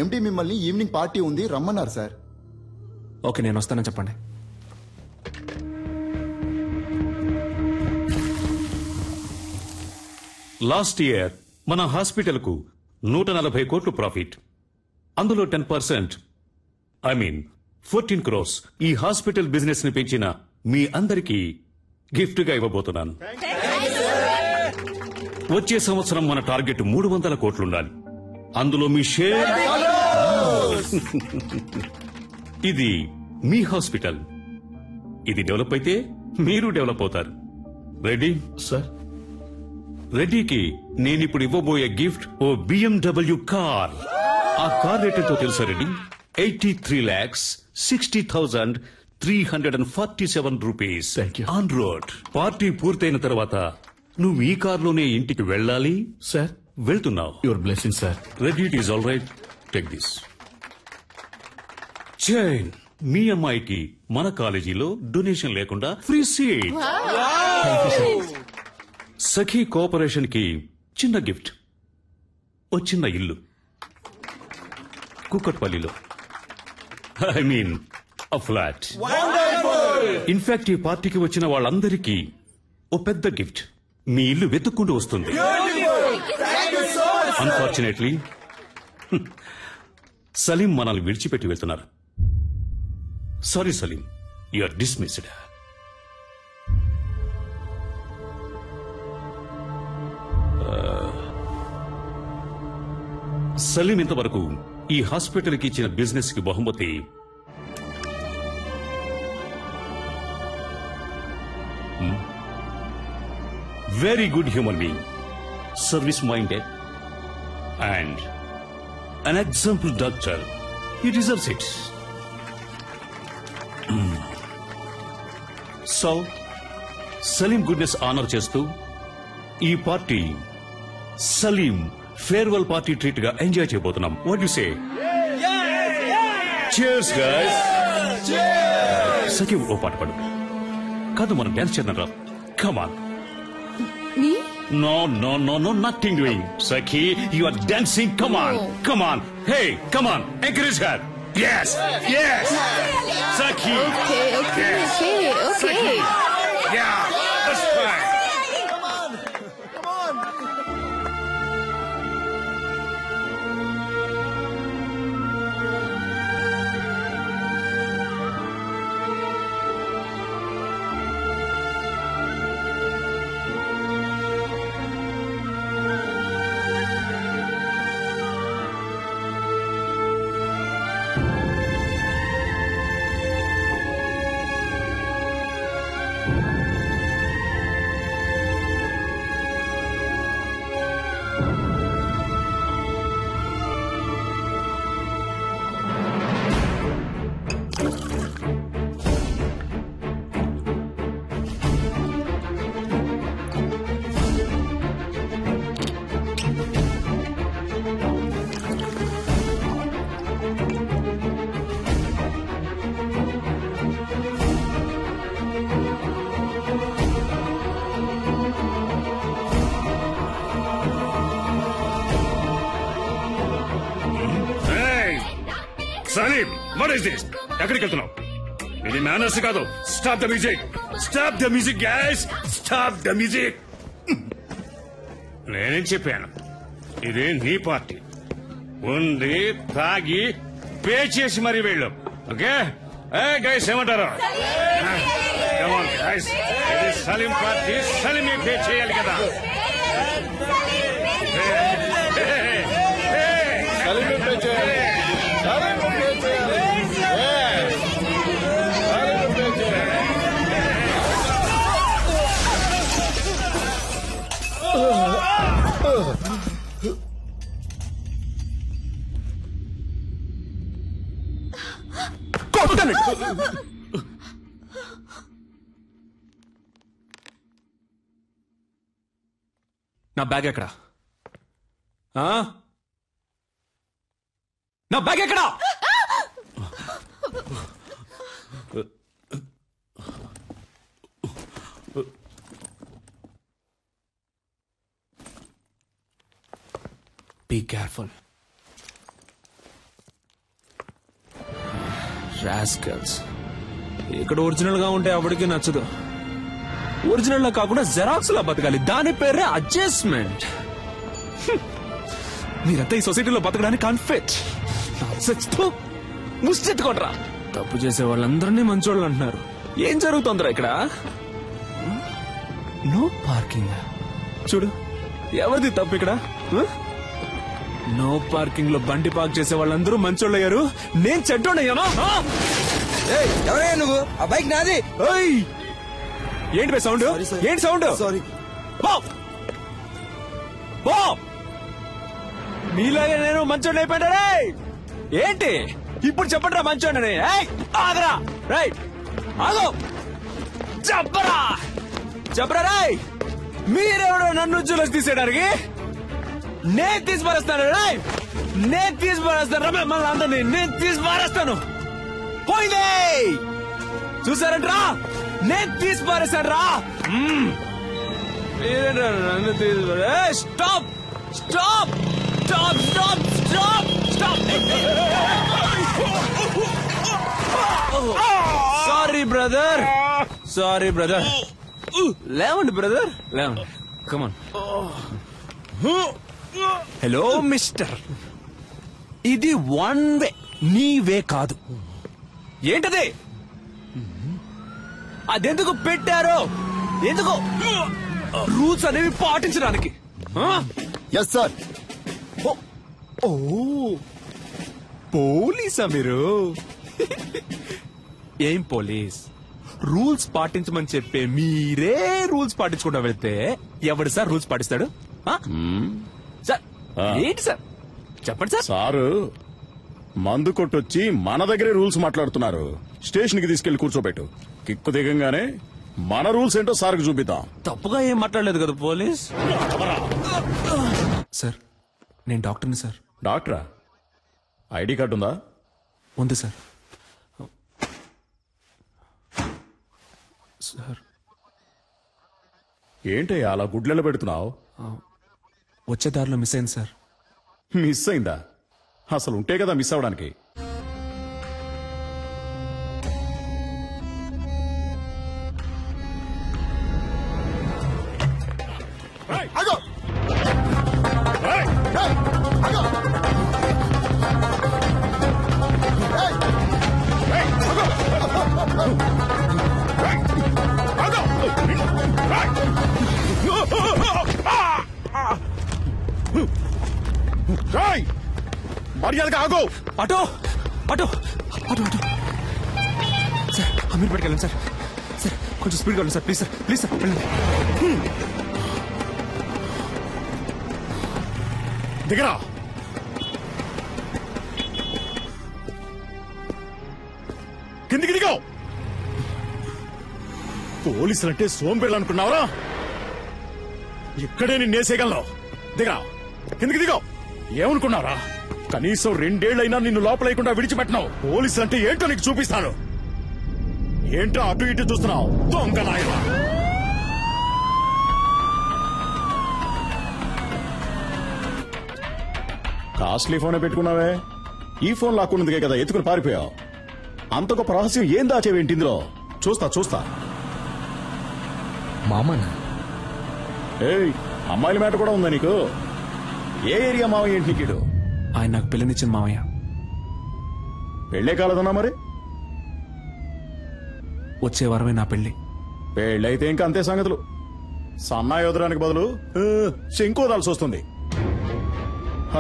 ఎండి మిమ్మల్ని ఈవినింగ్ పార్టీ ఉంది రమ్మన్నారు సార్. ఓకే, నేను వస్తానని చెప్పండి. లాస్ట్ ఇయర్ మన హాస్పిటల్ కు 140 కోట్లు ప్రాఫిట్. అందులో 10%, ఐ మీన్ 14 crores ఈ హాస్పిటల్ బిజినెస్ ని పెంచిన మీ అందరికీ గిఫ్ట్ గా ఇవ్వబోతున్నాను. వచ్చే సంవత్సరం మన టార్గెట్ 300 కోట్లుండాలి. అందులో మీ షేర్. ఇది మీ హాస్పిటల్, ఇది డెవలప్ అయితే మీరు డెవలప్ అవుతారు. Ready sir? రెడ్డికి నేనిప్పుడు ఇవ్వబోయే గిఫ్ట్ ఓ BMW కార్. ఆ కార్ రేట్ ఎంతో తెలుసా Reddy? 83,60,347 rupees on road. Party పూర్తయిన తర్వాత నువ్వు ఈ కార్లోనే ఇంటికి వెళ్ళాలి. సార్, వెళ్తున్నావు. Your blessing sir. Reddy, it is all right, take this chain. మీ అమ్మాయికి మన కాలేజీలో డొనేషన్ లేకుండా ఫ్రీ సీట్. సఖీ కోఆపరేషన్ కి చిన్న గిఫ్ట్, ఓ చిన్న ఇల్లు కుక్కట్పల్లిలో. I mean a flat. In fact ఈ పార్టీకి వచ్చిన వాళ్ళందరికీ ఓ పెద్ద గిఫ్ట్, మీ ఇల్లు వెతుక్కుంటూ వస్తుంది. అన్ఫార్చునేట్లీ సలీం మనల్ని విడిచిపెట్టి వెళ్తున్నారు. Sorry Salim, you are dismissed. Salim ఇంతవరకు ఈ హాస్పిటల్ కి ఇచ్చిన బిజినెస్ కి బహుమతి very good human being, service minded and an example doctor. He deserves it. So Salim goodness honour చేస్తూ ఈ party Salim farewell party treat గా ఎంజాయ్ చేయబోతున్నాం. What you say? cheers guys. Sakhi ఓ పాట పాడు. కాదు, మనం డాన్స్ చేద్దాం రా. Come on. No, no, no, no, nothing doing. Sakhi, you are dancing. Come on, come on. Hey, come on. Encourage her. Yes, yes. Sakhi. Okay. Sakhi. Yeah, that's fine. What is this? ఎక్కడికి వెళ్తున్నావు? ఇది manners కాదు. Stop the music, stop the music guys, stop the music. నేనేం చెప్పాను? ఇది నీ party. ఉంది, తాగి పే చేసి మరీ వెళ్ళు. ఓకే గైస్, ఏమంటారు? గైస్, ఇది సలీం పార్టీ, సలీమే పే చేయాలి కదా. నా బ్యాగ్ ఎక్కడా? నా బ్యాగ్ ఎక్కడా? Be careful. రాస్కల్స్. ఇక్కడ ఒరిజినల్ గా ఉంటే ఎవరికి నచ్చదు. ఒరిజినల్ లా కాకుండా జెరాక్స్ లా బతకాలి. దాని పేరే అడ్జస్ట్మెంట్. మీరంతా ఈ సొసైటీలో బతకడానికి అన్ఫిట్. ముష్టెత్తుకోండ్రా. తప్పు చేసే వాళ్ళందరినీ మంచోళ్ళు అంటున్నారు. ఏం జరుగుతుందిరా ఇక్కడ? No parking. చూడు, ఎవరిది తప్పు ఇక్కడ? నో పార్కింగ్ లో బండి పార్క్ చేసే వాళ్ళందరూ మంచోళ్ళు అయ్యారు. నేను చెడ్డోడయ్యానా? ఎవరయ్యా నువ్వు? ఆ బైక్ నాది. ఏంటి బై సౌండ్? ఏంటి సౌండ్? సారీ. నీలాగే నేను మంచోడు అయిపోయినా. ఏంటి ఇప్పుడు చెప్పండి రా మంచోడని. ఆగరా. రైట్, ఆగో. చెప్పరా చెప్పరా. రాయ్, మీరెవడో నన్ను జులస్ తీసేయడానికి? నేను తీసి పారేస్తాను. రాయ్, నేను తీసి పారేస్తాను. మిమ్మల్ని అందరినీ నేను తీసి పారేస్తాను. పోయిందే చూసారంట్రా? నేను తీసి పారేస్తాను రా. నన్ను తీసి stop stop stop stop stop stop. Sorry brother, sorry brother. లేవండి బ్రదర్, లేవండి. కమాన్. హలో మిస్టర్, ఇది వన్ వే, నీ వే కాదు. ఏంటది? అదెందుకు పెట్టారో? ఎందుకు? రూల్స్ అనేవి పాటించడానికి. Yes sir. ఓ, పోలీసా మీరు? ఏం పోలీస్? రూల్స్ పాటించమని చెప్పే మీరే రూల్స్ పాటించకుండా వెళ్తే ఎవడు సార్ రూల్స్ పాటిస్తాడు? సార్ ఏంటి సార్ చెప్పండి సార్. సారు మందు కొట్టొచ్చి మన దగ్గరే రూల్స్ మాట్లాడుతున్నారు. స్టేషన్ కి తీసుకెళ్లి కూర్చోబెట్టు. కిక్కు దిగంగానే మన రూల్స్ ఏంటో సార్కి చూపిద్దాం. తప్పుగా ఏం మాట్లాడలేదు కదా పోలీస్. సార్ నేను డాక్టర్ని సార్. డాక్టరా? ఐడి కార్డు ఉందా? ఉంది సార్. సార్ ఏంటయ్యా అలా గుడ్లలో పెడుతున్నావు? వచ్చే దారిలో మిస్ అయింది సార్. మిస్ అయిందా? అసలు ఉంటే కదా మిస్ అవడానికి. మర్యాదగా ఆగో. Auto auto auto auto. Sir Amir పట్టుకెళ్ళండి సార్. సార్ కొంచెం స్పీడ్గా వెళ్ళండి sir. Please sir, please sir వెళ్ళండి. దిగరా. కిందికి దిగో. పోలీసులంటే సోంబేళ్ళు అనుకున్నావరా? ఇక్కడే నిన్నేసేయగలను. దిగరా, కిందికి దిగో. ఏమనుకున్నారా? కనీసం 2 ఏళ్లైనా నిన్ను లోపలేయకుండా విడిచిపెట్టినావు. పోలీసులంటే ఏంటో నీకు చూపిస్తాను. ఏంటో అటు ఇటు చూస్తున్నావు? దొంగ నాయనా. కాస్ట్లీ ఫోనే పెట్టుకున్నావే. ఈ ఫోన్ లాక్కున్నదిగే కదా ఎత్తుకుని పారిపోయావు. అంత గొప్ప రహస్యం ఏం దాచేవేంటి ఇందులో? చూస్తా. మామనా? ఏయ్, అమ్మాయిల మ్యాటర్ కూడా ఉందా నీకు? ఏ ఏరియా మావయ్య ఏంటి నీకు? ఆయన నాకు పెళ్లినిచ్చిన మావయ్య. పెళ్ళే కాలేదన్నా మరి? వచ్చే వారమే నా పెళ్లి. పెళ్ళైతే ఇంకా అంతే సంగతులు. సన్నాయి వదలడానికి బదులు శంకు వదాల్సి వస్తుంది.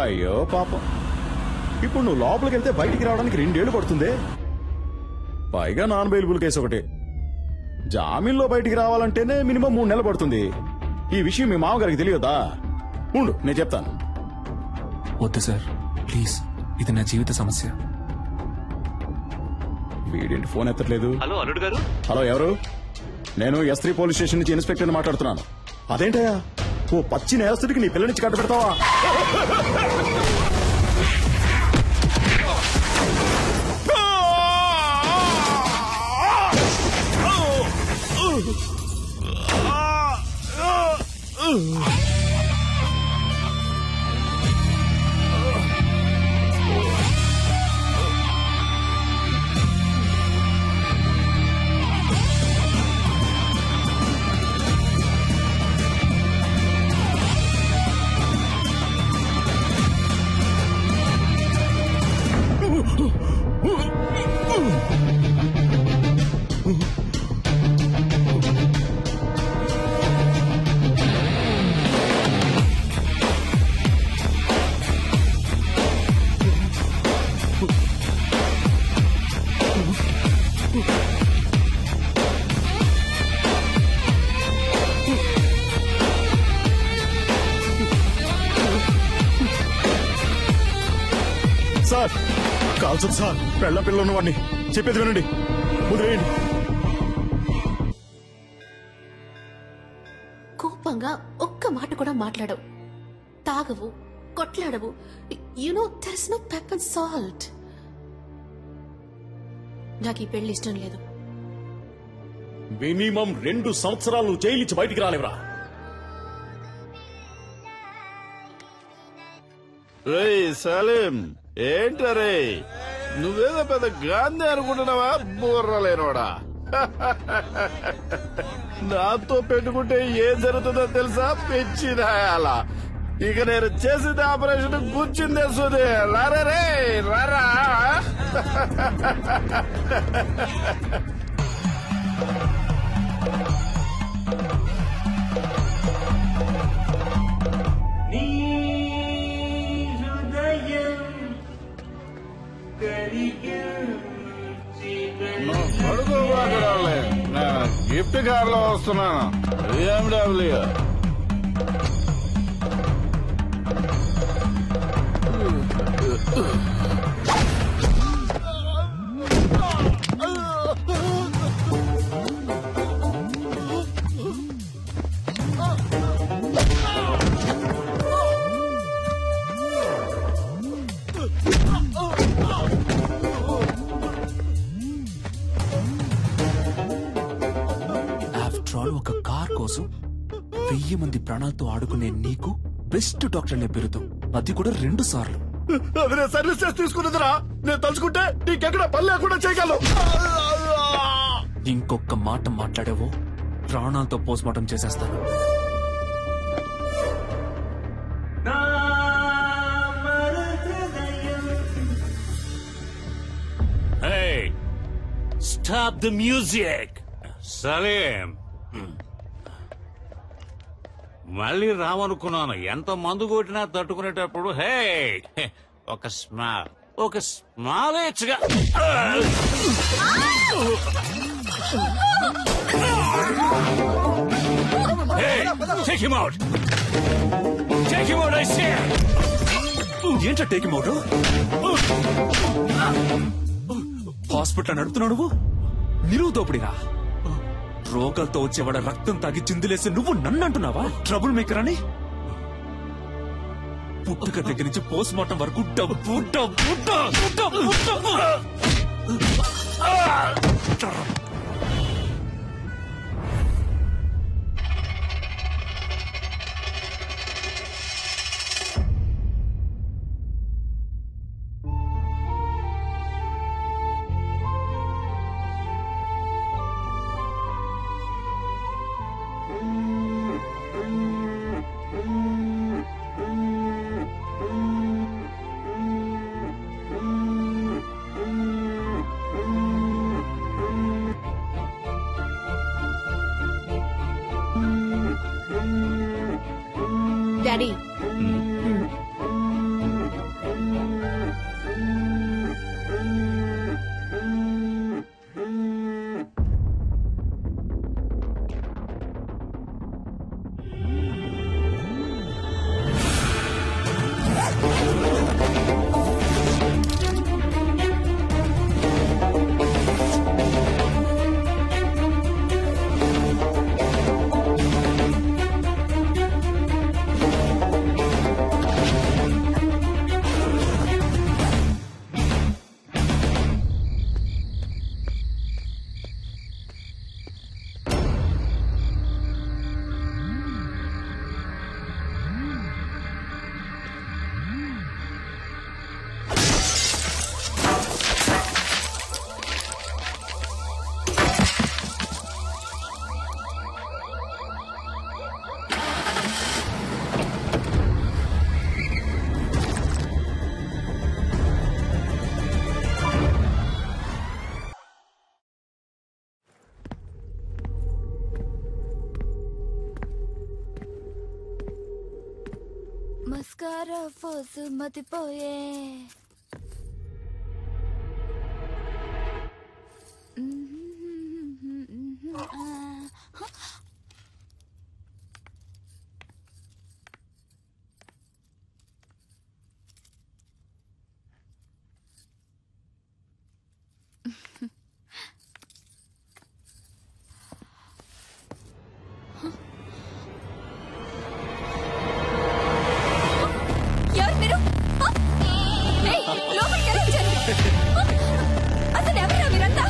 అయ్యో పాపం. ఇప్పుడు నువ్వు లోపలికి వెళ్తే బయటికి రావడానికి 2 ఏళ్లు పడుతుంది. పైగా నాన్ బెయిలబుల్ కేసు ఒకటి. జామీన్లో బయటికి రావాలంటేనే మినిమం 3 నెలలు పడుతుంది. ఈ విషయం మీ మామగారికి తెలియదా? ఉండు, నేను చెప్తాను. వద్దు సార్, ప్లీజ్. ఇది నా జీవిత సమస్య. వీడేంటి ఫోన్ ఎత్తట్లేదు? హలో అల్లుడు గారు. హలో, ఎవరు? నేను S3 పోలీస్ స్టేషన్ నుంచి ఇన్స్పెక్టర్ మాట్లాడుతున్నాను. అదేంటయ్యా, ఓ పచ్చి నేరస్తుడికి నీ పిల్లనిచ్చి కట్ట పెడతావా? సార్, కాల్చదు సార్. పెళ్ళ పిల్లలు ఉన్నవాడిని. చెప్పేది వినండి, వదిలేయండి. కోపంగా ఒక్క మాట కూడా మాట్లాడవు, తాగవు, కొట్లాడవు. You know there is no pepper salt. నాకు ఈ పెళ్లి ఇష్టం లేదు. మినిమం 2 సంవత్సరాలు జైలు నుంచి బయటికి రాలేవరా? సలీం, ఏంటరే నువ్వేదో పెద్ద గాంధీ అనుకుంటున్నావా? బుర్రలేనోడా. నాతో పెట్టుకుంటే ఏం జరుగుతుందో తెలుసా? పెంచిదాయాల. ఇక నేను చేసిన ఆపరేషన్ కూర్చుందే సుదే. రారే రారా. గిఫ్ట్ కార్ లో వస్తున్నాను. BMW. ఒక కార్ కోసం 1000 మంది ప్రాణాలతో ఆడుకునే నీకు బెస్ట్ డాక్టర్ అనే పేరుతో, అది కూడా 2 సార్లు. అది నేను సర్వీస్ చేసి తీసుకున్నదిరా. నేను తలుచుకుంటే నీకెక్కడ పని లేకుండా చేయగలను. ఇంకొక మాట మాట్లాడావో ప్రాణాలతో పోస్ట్మార్టం చేసేస్తాను. Stop the music. సలీం, మళ్ళీ రావనుకున్నాను. ఎంత మందు కొట్టినా తట్టుకునేటప్పుడు హే ఒక స్మాల్ ఇచ్చగా. ఏంటో టేక్ అవుట్? హాస్పిటల్ నడుపుతున్నావు నువ్వు? నిలువు దోపిడిరా. రోగాలతో వచ్చేవాడ రక్తం తాగి చిందులేసి నువ్వు నన్ను అంటున్నావా ట్రబుల్ మేకర్ అని? పుట్టుక దగ్గర నుంచి పోస్ట్ మార్టం వరకు డబ్బు డబ్బు డబ్బు డబ్బు డబ్బు. డాడీ మస్కారా ఫోసు మతిపోయే అసలు ఎవరు మీరంతా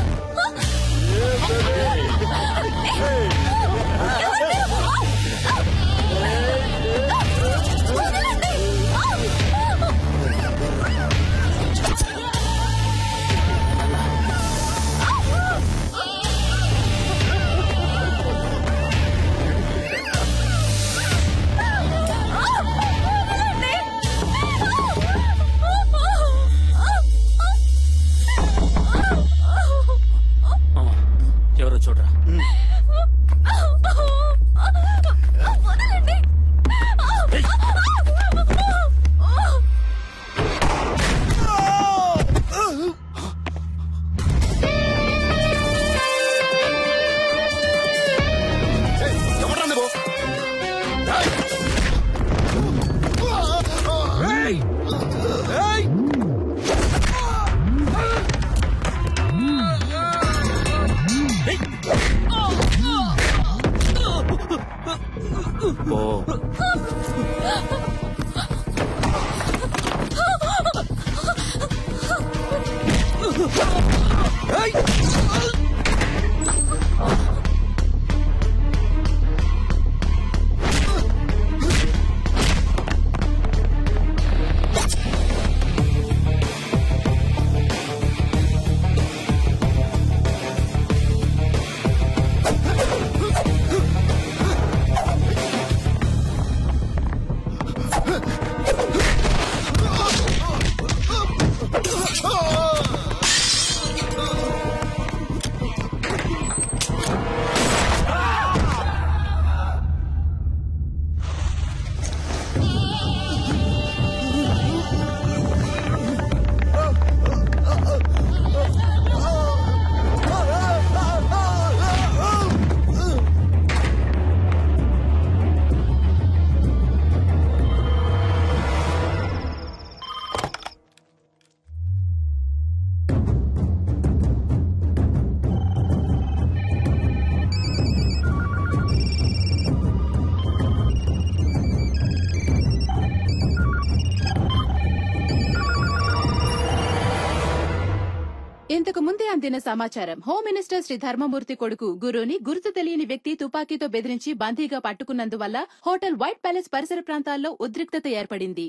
ఎవరో చూడరా. ఇంతకు ముందే అందిన సమాచారం. హోమ్ మినిస్టర్ శ్రీ ధర్మమూర్తి కొడుకు గురుని గుర్తు తెలియని వ్యక్తి తుపాకీతో బెదిరించి బందీగా పట్టుకున్నందువల్ల హోటల్ వైట్ ప్యాలెస్ పరిసర ప్రాంతాల్లో ఉద్రిక్తత ఏర్పడింది.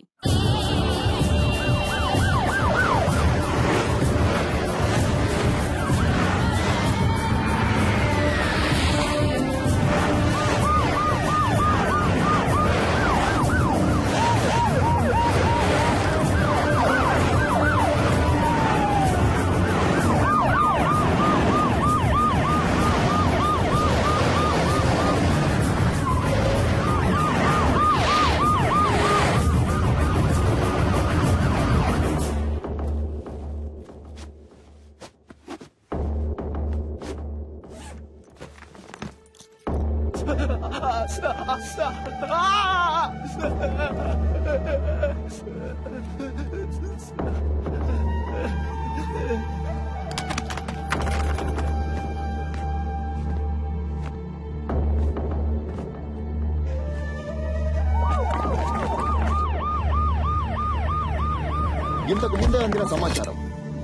ఇంతకు ముందే అందిన సమాచారం,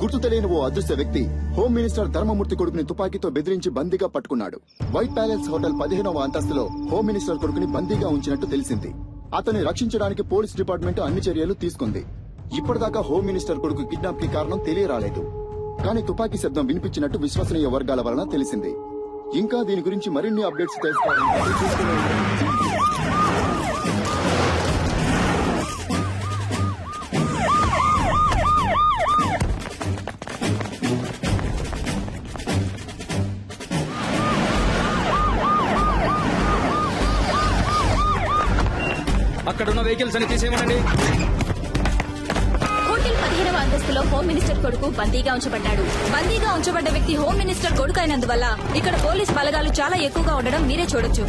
గుర్తు తెలియని ఓ అదృశ్య వ్యక్తి హోమ్ మినిస్టర్ ధర్మమూర్తి కొడుకుని తుపాకీతో బెదిరించి బందీగా పట్టుకున్నాడు. వైట్ ప్యాలెస్ హోటల్ 15వ అంతస్తులో హోమ్ మినిస్టర్ కొడుకుని బందీగా ఉంచినట్టు తెలిసింది. అతన్ని రక్షించడానికి పోలీస్ డిపార్ట్మెంట్ అన్ని చర్యలు తీసుకుంది. ఇప్పటిదాకా హోమ్ మినిస్టర్ కొడుకు కిడ్నాప్ కి కారణం తెలియరాలేదు. కానీ తుపాకీ శబ్దం వినిపించినట్టు విశ్వసనీయ వర్గాల వలన తెలిసింది. ఇంకా దీని గురించి మరిన్ని అప్డేట్స్ తెలుసుకోవాలంటే అక్కడున్న వెహికల్స్ అని తీసేయమనండి. హోటల్ 15వ అంతస్తులో హోమ్ మినిస్టర్ కొడుకు బందీగా ఉంచబడ్డాడు. బందీగా ఉంచబడ్డ వ్యక్తి హోమ్ మినిస్టర్ కొడుకు అయినందువల్ల ఇక్కడ పోలీస్ బలగాలు చాలా ఎక్కువగా ఉండడం మీరే చూడొచ్చు.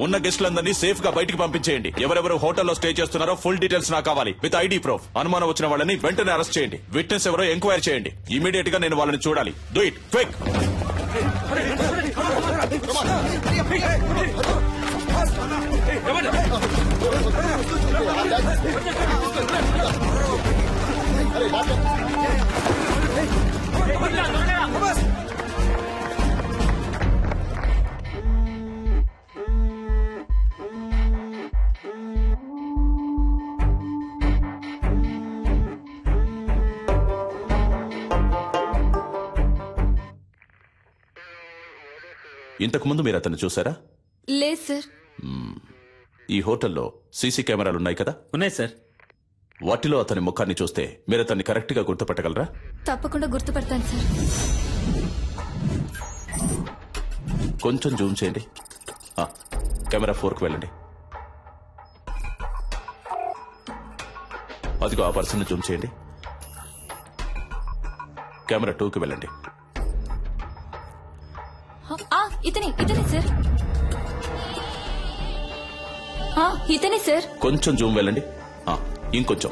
ఉన్న గెస్టులందరినీ సేఫ్ గా బయటికి పంపించేయండి. ఎవరెవరు హోటల్లో స్టే చేస్తున్నారో ఫుల్ డీటెయిల్స్ నాకు కావాలి, విత్ ఐడి ప్రూఫ్. అనుమానం వచ్చిన వాళ్ళని వెంటనే అరెస్ట్ చేయండి. విట్నెస్ ఎవరో ఎంక్వైరీ చేయండి. ఇమీడియట్ గా నేను వాళ్ళని చూడాలి. Do it quick. ఇంతకు ముందు మీరు అతన్ని చూసారా? లేదు సార్. ఈ హోటల్లో సీసీ కెమెరాలు ఉన్నాయి కదా? ఉన్నాయి సార్. వాటిలో అతని ముఖాన్ని చూస్తే మీరు అతన్ని కరెక్ట్ గా గుర్తుపట్టగలరా? తప్పకుండా గుర్తుపడతాను సార్. కొంచెం జూమ్ చేయండి. కెమెరా 4కు వెళ్ళండి. అదిగో ఆ పర్సన్ జూమ్ చేయండి. కెమెరా 2కి వెళ్ళండి. ఇతనే సార్. ఇతనే సార్. కొంచెం జూమ్ వెళ్ళండి. ఇంకొంచెం.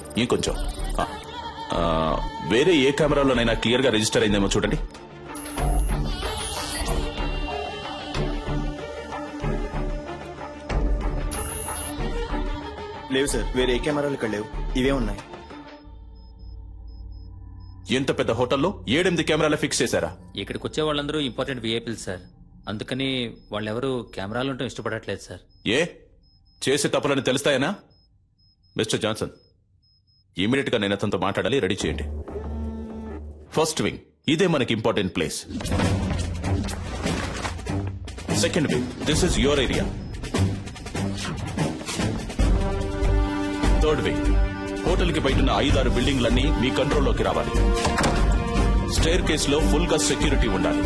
వేరే ఏ కెమెరాలోనైనా క్లియర్ గా రిజిస్టర్ అయిందేమో చూడండి. లేవు సార్, వేరే ఏ కెమెరాలు ఇక్కడ లేవు, ఇవే ఉన్నాయి. ఎంత పెద్ద హోటల్లో 7-8 కెమెరాలు ఫిక్స్ చేశారా? ఇక్కడికి వచ్చే వాళ్ళందరూ ఇంపార్టెంట్ విఐపీలు సార్. అందుకని వాళ్ళెవరూ కెమెరాలుంటూ ఇష్టపడట్లేదు సార్. ఏ చేసే తప్పులని తెలుస్తాయనా? మిస్టర్ జాన్సన్, ఇమీడియట్ గా నేను అతనితో మాట్లాడాలి. రెడీ చేయండి. ఫస్ట్ వింగ్, ఇదే మనకి important place. Second wing, this is your area. Third wing, hotel కి బయట 5-6 బిల్డింగ్లన్నీ మీ కంట్రోల్లోకి రావాలి. స్టేర్ కేస్ లో ఫుల్ గా సెక్యూరిటీ ఉండాలి.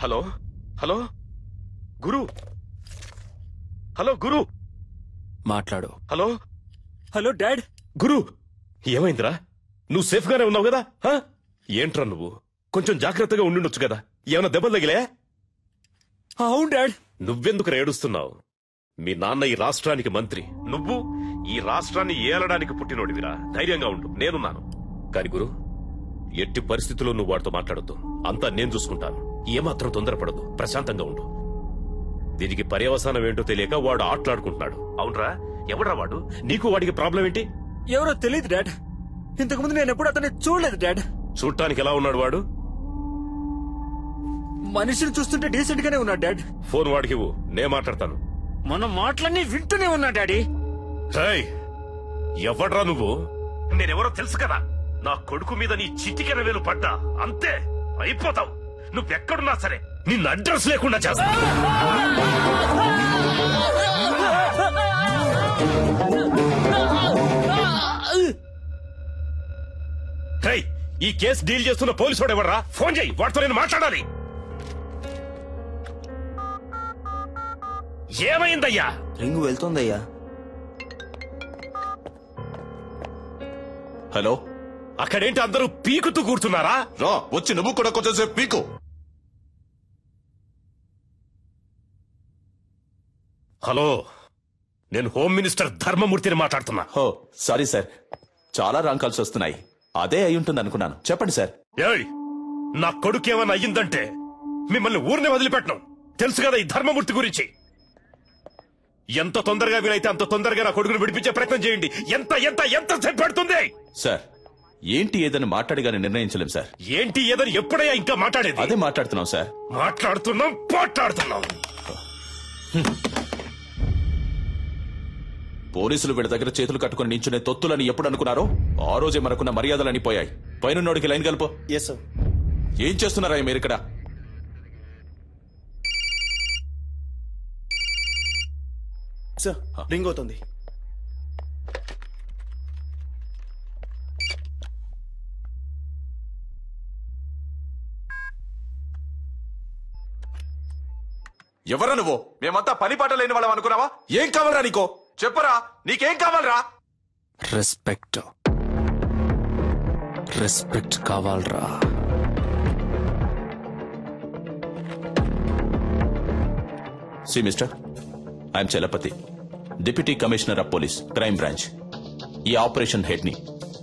హలో హలో గురు, హలో గురు, మాట్లాడు. Hello hello dad. గురు, ఏమైందిరా? నువ్వు సేఫ్ గానే ఉన్నావు కదా? ఏంట్రా నువ్వు? కొంచెం జాగ్రత్తగా ఉండుండొచ్చు కదా. ఏమైనా దెబ్బలు తగిలే? అవును డాడ్. నువ్వెందుకు ఏడుస్తున్నావు? మీ నాన్న ఈ రాష్ట్రానికి మంత్రి, నువ్వు ఈ రాష్ట్రాన్ని ఏలడానికి పుట్టినోడివిరా. ధైర్యంగా ఉండు, నేనున్నాను. కాని గురు, ఎట్టి పరిస్థితుల్లో నువ్వు వాడితో మాట్లాడొద్దు. అంతా నేను చూసుకుంటాను. ఏమాత్రం తొందరపడదు, ప్రశాంతంగా ఉండు. దీనికి పర్యవసానం ఏంటో తెలియక వాడు ఆటలాడుకుంటున్నాడు. అవునరా? ఎవడ్రా వాడు? నీకు వాడికి ప్రాబ్లం ఏంటి? ఎవరో తెలియదు డాడ్. ఇంతకుముందు నేను ఎప్పుడు అతన్ని చూడలేదు డాడ్. చూడటానికి ఎలా ఉన్నాడు వాడు? మనిషిని చూస్తుంటే డీసెంట్ గానే ఉన్నాడు డాడ్. ఫోన్ వాడికి ఇవ్వు, నేను మాట్లాడతాను. మన మాటలన్నీ వింటూనే ఉన్నా డాడీ. ఎవడ్రా నువ్వు? నేనెవరో తెలుసు కదా. నా కొడుకు మీద నీ చిటికెన వేలు పడ్డా అంతే, అయిపోతావు. నువ్వెక్కడున్నా సరే నిన్ను అడ్రస్ లేకుండా చేస్తా. ఈ కేసు డీల్ చేస్తున్న పోలీసు వాడు ఎవర్రా? ఫోన్ చేయి, వాడితో నేను మాట్లాడాలి. ఏమైందయ్యా? రింగు వెళ్తుందయ్యా. హలో, అక్కడేంటి అందరూ పీకుతూ కూర్చున్నారా? రా వచ్చి నువ్వు కూడా కొంచెంసేపు పీకు. హలో, నేను హోమ్ మినిస్టర్ ధర్మమూర్తిని మాట్లాడుతున్నా. హో సారీ సార్, చాలా రాంగ్ కాల్స్ వస్తున్నాయి. అదే అయి ఉంటుంది అనుకున్నాను. చెప్పండి సార్. ఏయ్, నా కొడుకు ఏమన్నా అయ్యిందంటే మిమ్మల్ని ఊరిని వదిలిపెట్టను. తెలుసు కదా ఈ ధర్మమూర్తి గురించి. ఎంత తొందరగా వీలైతే అంత తొందరగా నా కొడుకును విడిపించే ప్రయత్నం చేయండి. ఎంత ఎంత ఎంత సేపు పడుతుంది? సార్, ఏంటి ఏదని మాట్లాడిగానే నిర్ణయించలేం సార్. ఏంటి ఏదని ఎప్పుడయ్యా ఇంకా మాట్లాడేది? అదే మాట్లాడుతున్నాం సార్. మాట్లాడుతున్నాం. పోలీసులు వీళ్ళ దగ్గర చేతులు కట్టుకుని నించునే తొత్తులని ఎప్పుడు అనుకున్నారో ఆ రోజే మనకున్న మర్యాదలని పోయాయి. పైనున్నోడికి లైన్ కలుపు. ఏం చేస్తున్నారా మీరు ఇక్కడ? సార్, రింగ్ అవుతుంది. ఎవరా నువ్వు? మేమంతా పని పాట లేని వాళ్ళం అనుకున్నావా? ఏం కావాలరా నీకో? చెప్పరా, నీకేం కావాలరా? రెస్పెక్ట్ కావాలరా. See mister, I'm Chalapathi, deputy commissioner of police, crime branch. ఈ ఆపరేషన్ హెడ్ ని.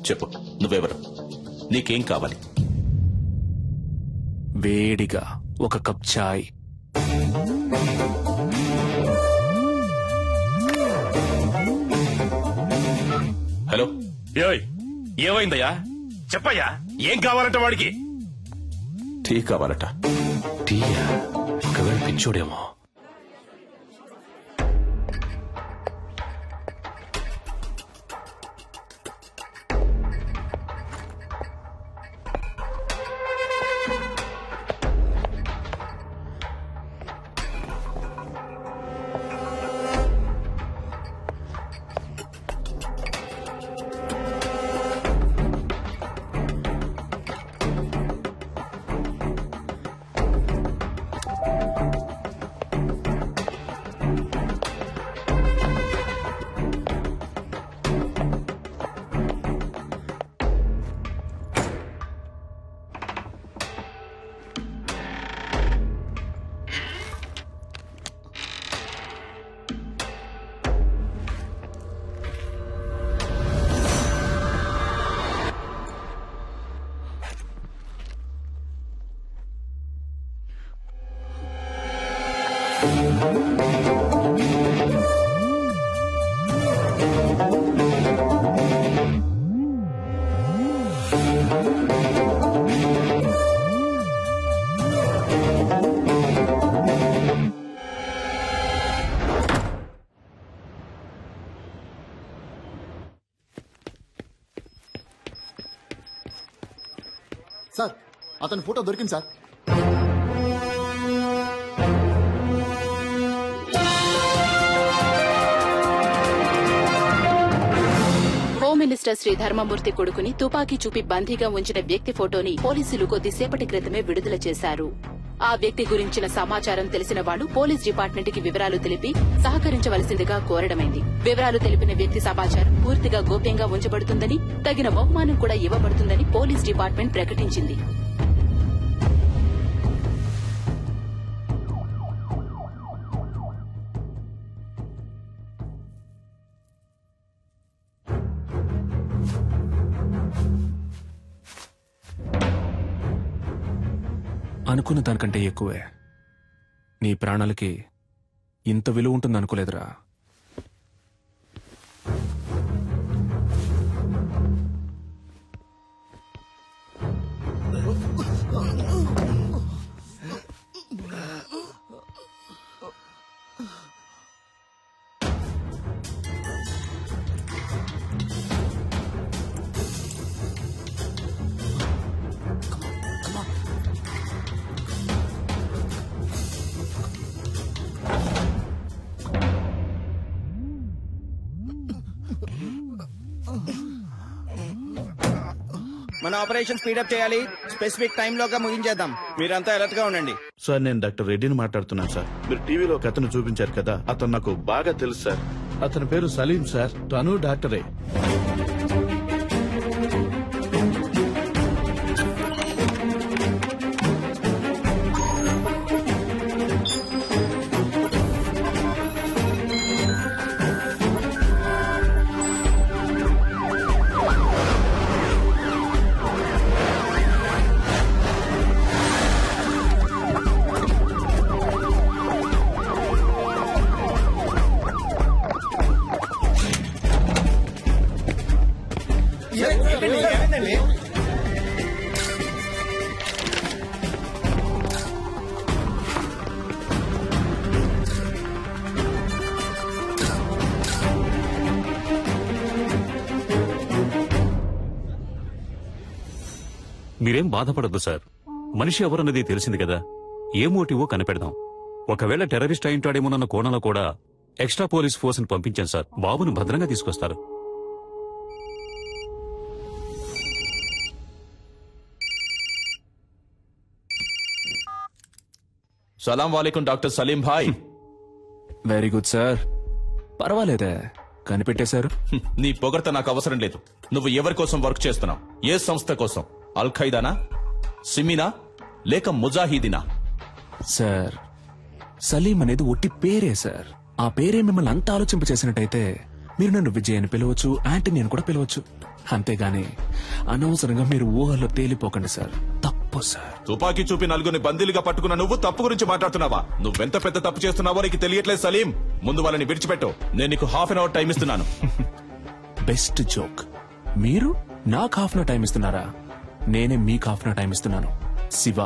చెప్పు, నువ్వెవరు? నీకేం కావాలి? వేడిగా ఒక కప్ చాయ్. హలో, ఏమైందయ్యా? చెప్పయ్యా, ఏం కావాలంట వాడికి? టీ కావాలట. టీయా? ఒకవేళ పిచ్చోడేమో. సార్, అతని ఫోటో దొరికింది సార్. హోమ్ మినిస్టర్ శ్రీ ధర్మమూర్తి కొడుకుని తుపాకీ చూపి బందీగా ఉంచిన వ్యక్తి ఫోటోని పోలీసులు కొద్దిసేపటి క్రితమే విడుదల చేశారు. ఆ వ్యక్తి గురించిన సమాచారం తెలిసిన వాళ్లు పోలీస్ డిపార్ట్మెంట్ కి వివరాలు తెలిపి సహకరించవలసిందిగా కోరడమైంది. వివరాలు తెలిపిన వ్యక్తి సమాచారం పూర్తిగా గోప్యంగా ఉంచబడుతుందని, తగిన బహుమానం కూడా ఇవ్వబడుతుందని పోలీస్ డిపార్ట్మెంట్ ప్రకటించింది. అనుకున్న దానికంటే ఎక్కువే. నీ ప్రాణాలకి ఇంత విలువ ఉంటుందనుకోలేదురా. మన ఆపరేషన్ స్పీడప్ చేయాలి. స్పెసిఫిక్ టైం లోగా ముగించేద్దాం. మీరంతా అలర్ట్ గా ఉండండి. సార్ నేను డాక్టర్ రెడ్డిని మాట్లాడుతున్నాను సార్. మీరు టీవీలో ఒక అతను చూపించారు కదా, అతను నాకు బాగా తెలుసు సార్. అతని పేరు సలీం సార్. తను డాక్టరే. మీరేం బాధపడద్దు సార్. మనిషి ఎవరన్నది తెలిసింది కదా, ఏ మోటివో కనిపెడదాం. ఒకవేళ టెర్రరిస్ట్ అయింటాడేమోనన్న కోణంలో కూడా ఎక్స్ట్రా పోలీస్ ఫోర్స్ ని పంపించాం సార్. బాబును భద్రంగా తీసుకొస్తారు. సలాం వాలేకుం డాక్టర్ సలీం భాయ్. Very good sir. పర్వాలేదే, కనిపెట్టేశారు. నీ పొగడ్త నాకు అవసరం లేదు. నువ్వు ఎవరి కోసం వర్క్ చేస్తున్నావు? ఏ సంస్థ కోసం? అల్ ఖైదానా, సిమినా, లేక ముజాహిదీనా? సార్, సలీం అనేది ఒట్టి పేరే సార్. ఆ పేరే మిమ్మల్ని అంత ఆలోచింపచేసినట్టయితే మీరు నన్ను విజయ్ అని పిలవచ్చు, యాంటనీ అని కూడా పిలవచ్చు. అంతేగాని అనవసరంగా మీరు ఊహల్లో తేలిపోకండి సార్. తప్పు సార్. తుపాకీ చూపి నలుగురిని బందీలుగా పట్టుకున్న నువ్వు తప్పు గురించి మాట్లాడుతున్నావా? నువ్వెంత పెద్ద తప్పు చేస్తున్నావో నీకు తెలియట్లేదు సలీం. ముందు వాళ్ళని విడిచిపెట్టు. నేను నీకు ½ an hour టైం ఇస్తున్నాను. Best joke. మీరు నాకు ½ an hour టైం ఇస్తున్నారా? నేనే మీకు ½ an hour టైం ఇస్తున్నాను. శివ,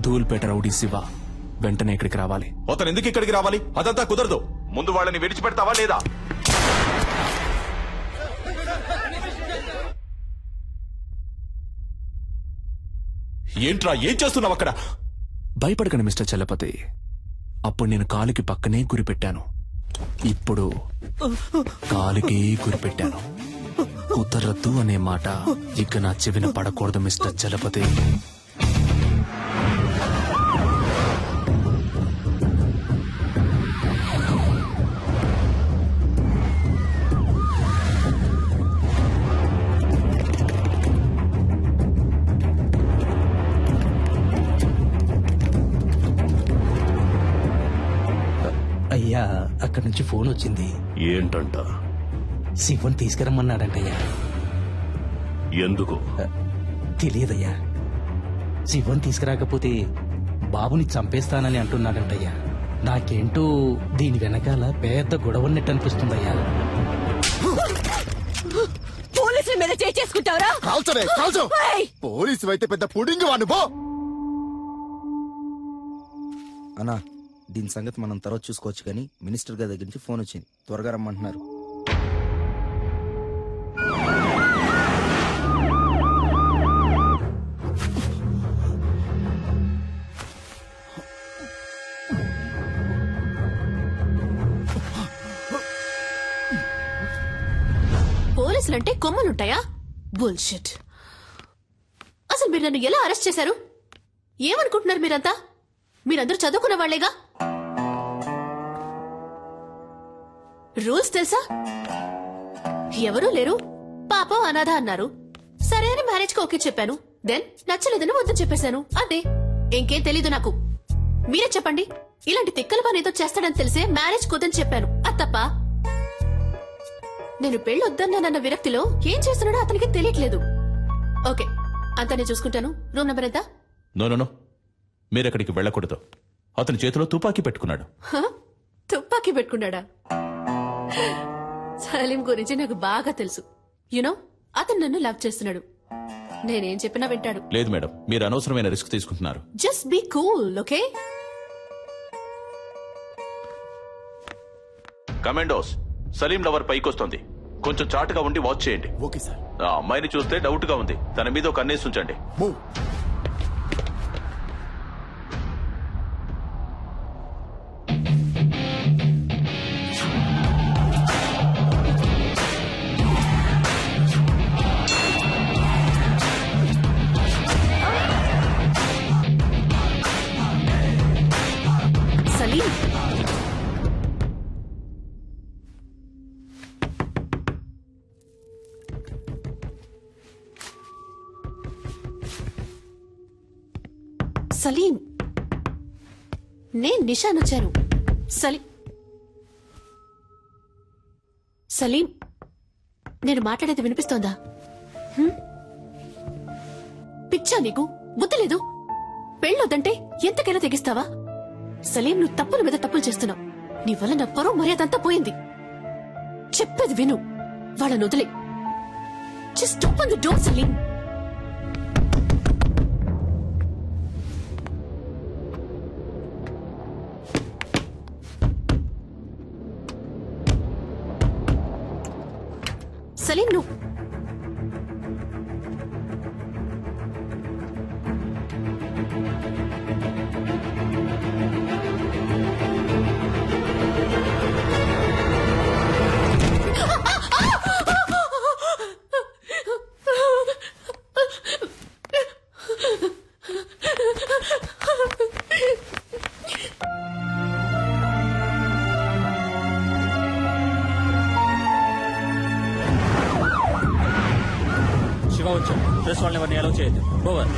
ధూల్పేట రౌడీ శివ వెంటనే ఇక్కడికి రావాలి. అతను ఎందుకు ఇక్కడికి రావాలి? అదంతా కుదరదు. ముందు వాళ్ళని విడిచిపెడతావా లేదా? ఏంట్రా, ఏం చేస్తున్నావు అక్కడ? భయపడకండి మిస్టర్ చలపతి. అప్పుడు నేను కాలుకి పక్కనే గురిపెట్టాను. ఇప్పుడు కాలుకి గురిపెట్టాను. కుదరద్దు అనే మాట ఇక నా చెవిన పడకూడదు మిస్టర్ చలపతి. అయ్యా, అక్కడి నుంచి ఫోన్ వచ్చింది. ఏంటంట? శివన్ తీసుకురమ్మన్నాడంటయ్యా. ఎందుకు తెలియదయ్యా. శివన్ తీసుకురాకపోతే బాబుని చంపేస్తానని అంటున్నాడంటయ్యా. నాకేంటో దీని వెనకాల పెద్ద గొడవన్నట్టు అనిపిస్తుందయ్యా. పోలీసుల మీద చేసుకుంటావరా? కాల్చరే, కాల్చు. పోలీసు అయితే పెద్ద పుడింగి వాడు. పో అన్నా, దీని సంగతి మనం తర్వాత చూసుకోవచ్చు, కానీ మినిస్టర్ గారి దగ్గర నుంచి ఫోన్ వచ్చింది. త్వరగా రమ్మంటున్నారు. పోలీసులంటే కొమ్మలుంటాయా? బుల్షిట్. అసలు మీరు నన్ను ఎలా అరెస్ట్ చేశారు? ఏమనుకుంటున్నారు మీరంతా? మీరందరూ చదువుకున్న వాళ్లేగా. రూల్స్ తెలుసా? ఎవరూ లేరు, పాపం అనాథ అన్నారు. సరే అని మ్యారేజ్ కి ఓకే చెప్పాను. దెన్ నచ్చలేదని వద్దని చెప్పేశాను. అంతే, ఇంకేం తెలీదు నాకు. మీరే చెప్పండి. ఇలాంటి తిక్కల పని ఏదో చేస్తాడని తెలిసే మ్యారేజ్ కుదని చెప్పాను. అది తప్ప? నేను పెళ్ళొద్దన్నానన్న విరక్తిలో ఏం చేస్తున్నాడో అతనికి తెలియట్లేదు. ఓకే, అంతా నేను చూసుకుంటాను. రూమ్ నెంబర్ ఎంత? నో, మీరెక్కడికి వెళ్ళకూడదు. అతని చేతిలో తుపాకీ పెట్టుకున్నాడు. తుపాకీ పెట్టుకున్నాడా? సలీం గురించి నాకు బాగా తెలుసు. యునో, అతను నన్ను లవ్ చేస్తున్నాడు. నేనేం చెప్పినా వింటాడు. లేదు మేడం, మీరు అనవసరమైన రిస్క్ తీసుకుంటున్నారు. Just be cool, okay? Commandos, Salim lover పైకొస్తోంది. కొంచెం చాటుగా ఉండి వాచ్ చేయండి. Okay sir. ఆ అమ్మాయిని చూస్తే డౌట్ గా ఉంది. తన మీద ఒక కన్నేసి ఉంచండి. సలీం, నేను నిషాన్ వచ్చాను. సలీం, నేను మాట్లాడేది వినిపిస్తోందా? పిచ్చా నీకు? బుద్ధి లేదు? పెళ్ళొద్దంటే ఎంతకైనా తెగిస్తావా? సలీం, నువ్వు తప్పుల మీద తప్పులు చేస్తున్నావు. నీ వల్ల నా పరువు మర్యాద అంతా పోయింది. చెప్పేది విను, వాళ్ళని వదిలే. Just open the door Salim. Salim, నువ్వు శివ వచ్చాడు. ప్రెస్ వాళ్ళని ఎవరిని అలౌ చేయొద్దు. ఓవర్.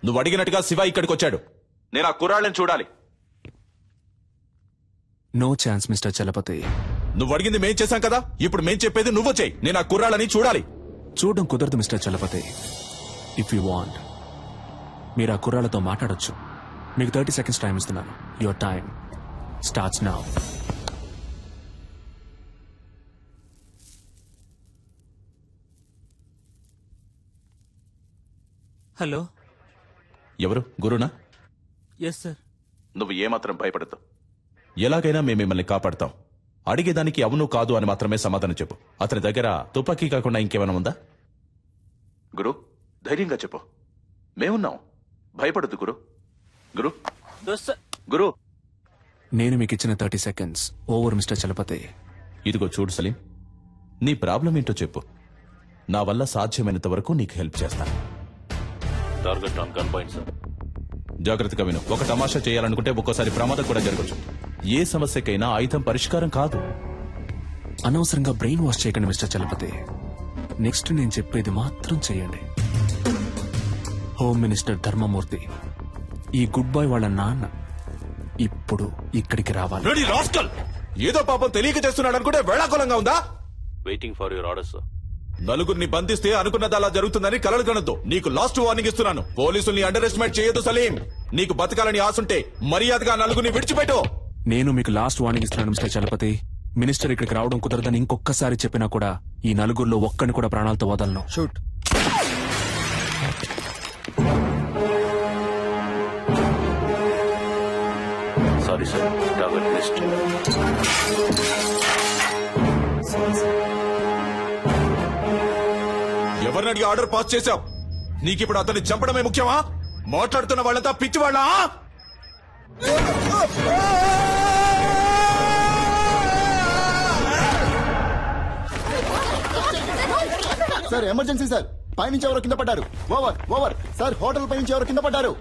నువ్వు అడిగినట్టుగా శివ ఇక్కడికి వచ్చాడు. నేను ఆ కుర్రాళ్ళని చూడాలి. No chance mister Chalapathi. నువ్వు అడిగింది మేం చేశాం కదా, ఇప్పుడు మేం చెప్పేది నువ్వు చేయి. నేను ఆ కుర్రాళ్ళని చూడాలి. చూడడం కుదరదు mister Chalapathi. If you want మీరు ఆ కుర్రాళ్ళతో మాట్లాడొచ్చు. మీకు 30 seconds టైం ఇస్తున్నాను. Your time starts now. Hello, ఎవరు? గురునా? Yes sir. నువ్వు ఏమాత్రం భయపడద్దు. ఎలాగైనా మేము మిమ్మల్ని కాపాడతాం. అడిగేదానికి అవును కాదు అని మాత్రమే సమాధానం చెప్పు. అతని దగ్గర తుపాకీ కాకుండా ఇంకేమైనా ఉందా? గురు, ధైర్యంగా చెప్పు. మేమున్నాం, భయపడద్దు గురు. గురు గురు నేను మీకు ఇచ్చిన 30 seconds ఓవర్ మిస్టర్ చలపతి. ఇదిగో చూడు సలీం, నీ ప్రాబ్లం ఏంటో చెప్పు. నా వల్ల సాధ్యమైనంత వరకు నీకు హెల్ప్ చేస్తాను. Target on gun point sir. జాగ్రత్తగా విను. ఒక తమాషా చేయాలనుకుంటే ఒక్కోసారి ప్రమాదం కూడా జరగచ్చు. ఏ సమస్యకైనా ఆయుధం పరిష్కారం కాదు. అనవసరంగా బ్రెయిన్ వాష్ చేయకండి మిస్టర్ చలపతి. నెక్స్ట్ నేను చెప్పేది మాత్రం చేయండి. హోమ్ మినిస్టర్ ధర్మమూర్తి, ఈ గుడ్ బాయ్ వాళ్ళ నాన్న ఇప్పుడు ఇక్కడికి రావాలి. ఏదో పాపం తెలియక చేస్తున్నాడు అనుకుంటే వేళాకులంగా ఉందా? Waiting for your order sir. నలుగురిని బంధిస్తే అనుకున్నది అలా జరుగుతుందని కలలు కనొద్దు. నీకు లాస్ట్ వార్నింగ్ ఇస్తున్నాను. పోలీసుల్ని అండర్ ఎస్టిమేట్ చేయొద్దు సలీం. నీకు బతకాలని ఆశుంటే మర్యాదగా నలుగురిని విడిచిపెట్టు. నేను మీకు లాస్ట్ వార్నింగ్ ఇస్తున్నాను మిస్టర్ చలపతి. మినిస్టర్ ఇక్కడికి రావడం కుదరదని ఇంకొకసారి చెప్పినా కూడా ఈ నలుగురిలో ఒక్కని కూడా ప్రాణాలతో వదలను. Shoot. Sorry sir, target missed. ఎవరిని అడిగి ఆర్డర్ పాస్ చేశావు? నీకిప్పుడు అతన్ని చంపడమే ముఖ్యమా? మాట్లాడుతున్న వాళ్ళంతా పిచ్చివాళ్ళా? Sir, emergency sir. పైనుంచి ఎవరో కింద పడ్డారు. Over over sir. హోటల్ పైనుంచి ఎవరో కింద పడ్డారు.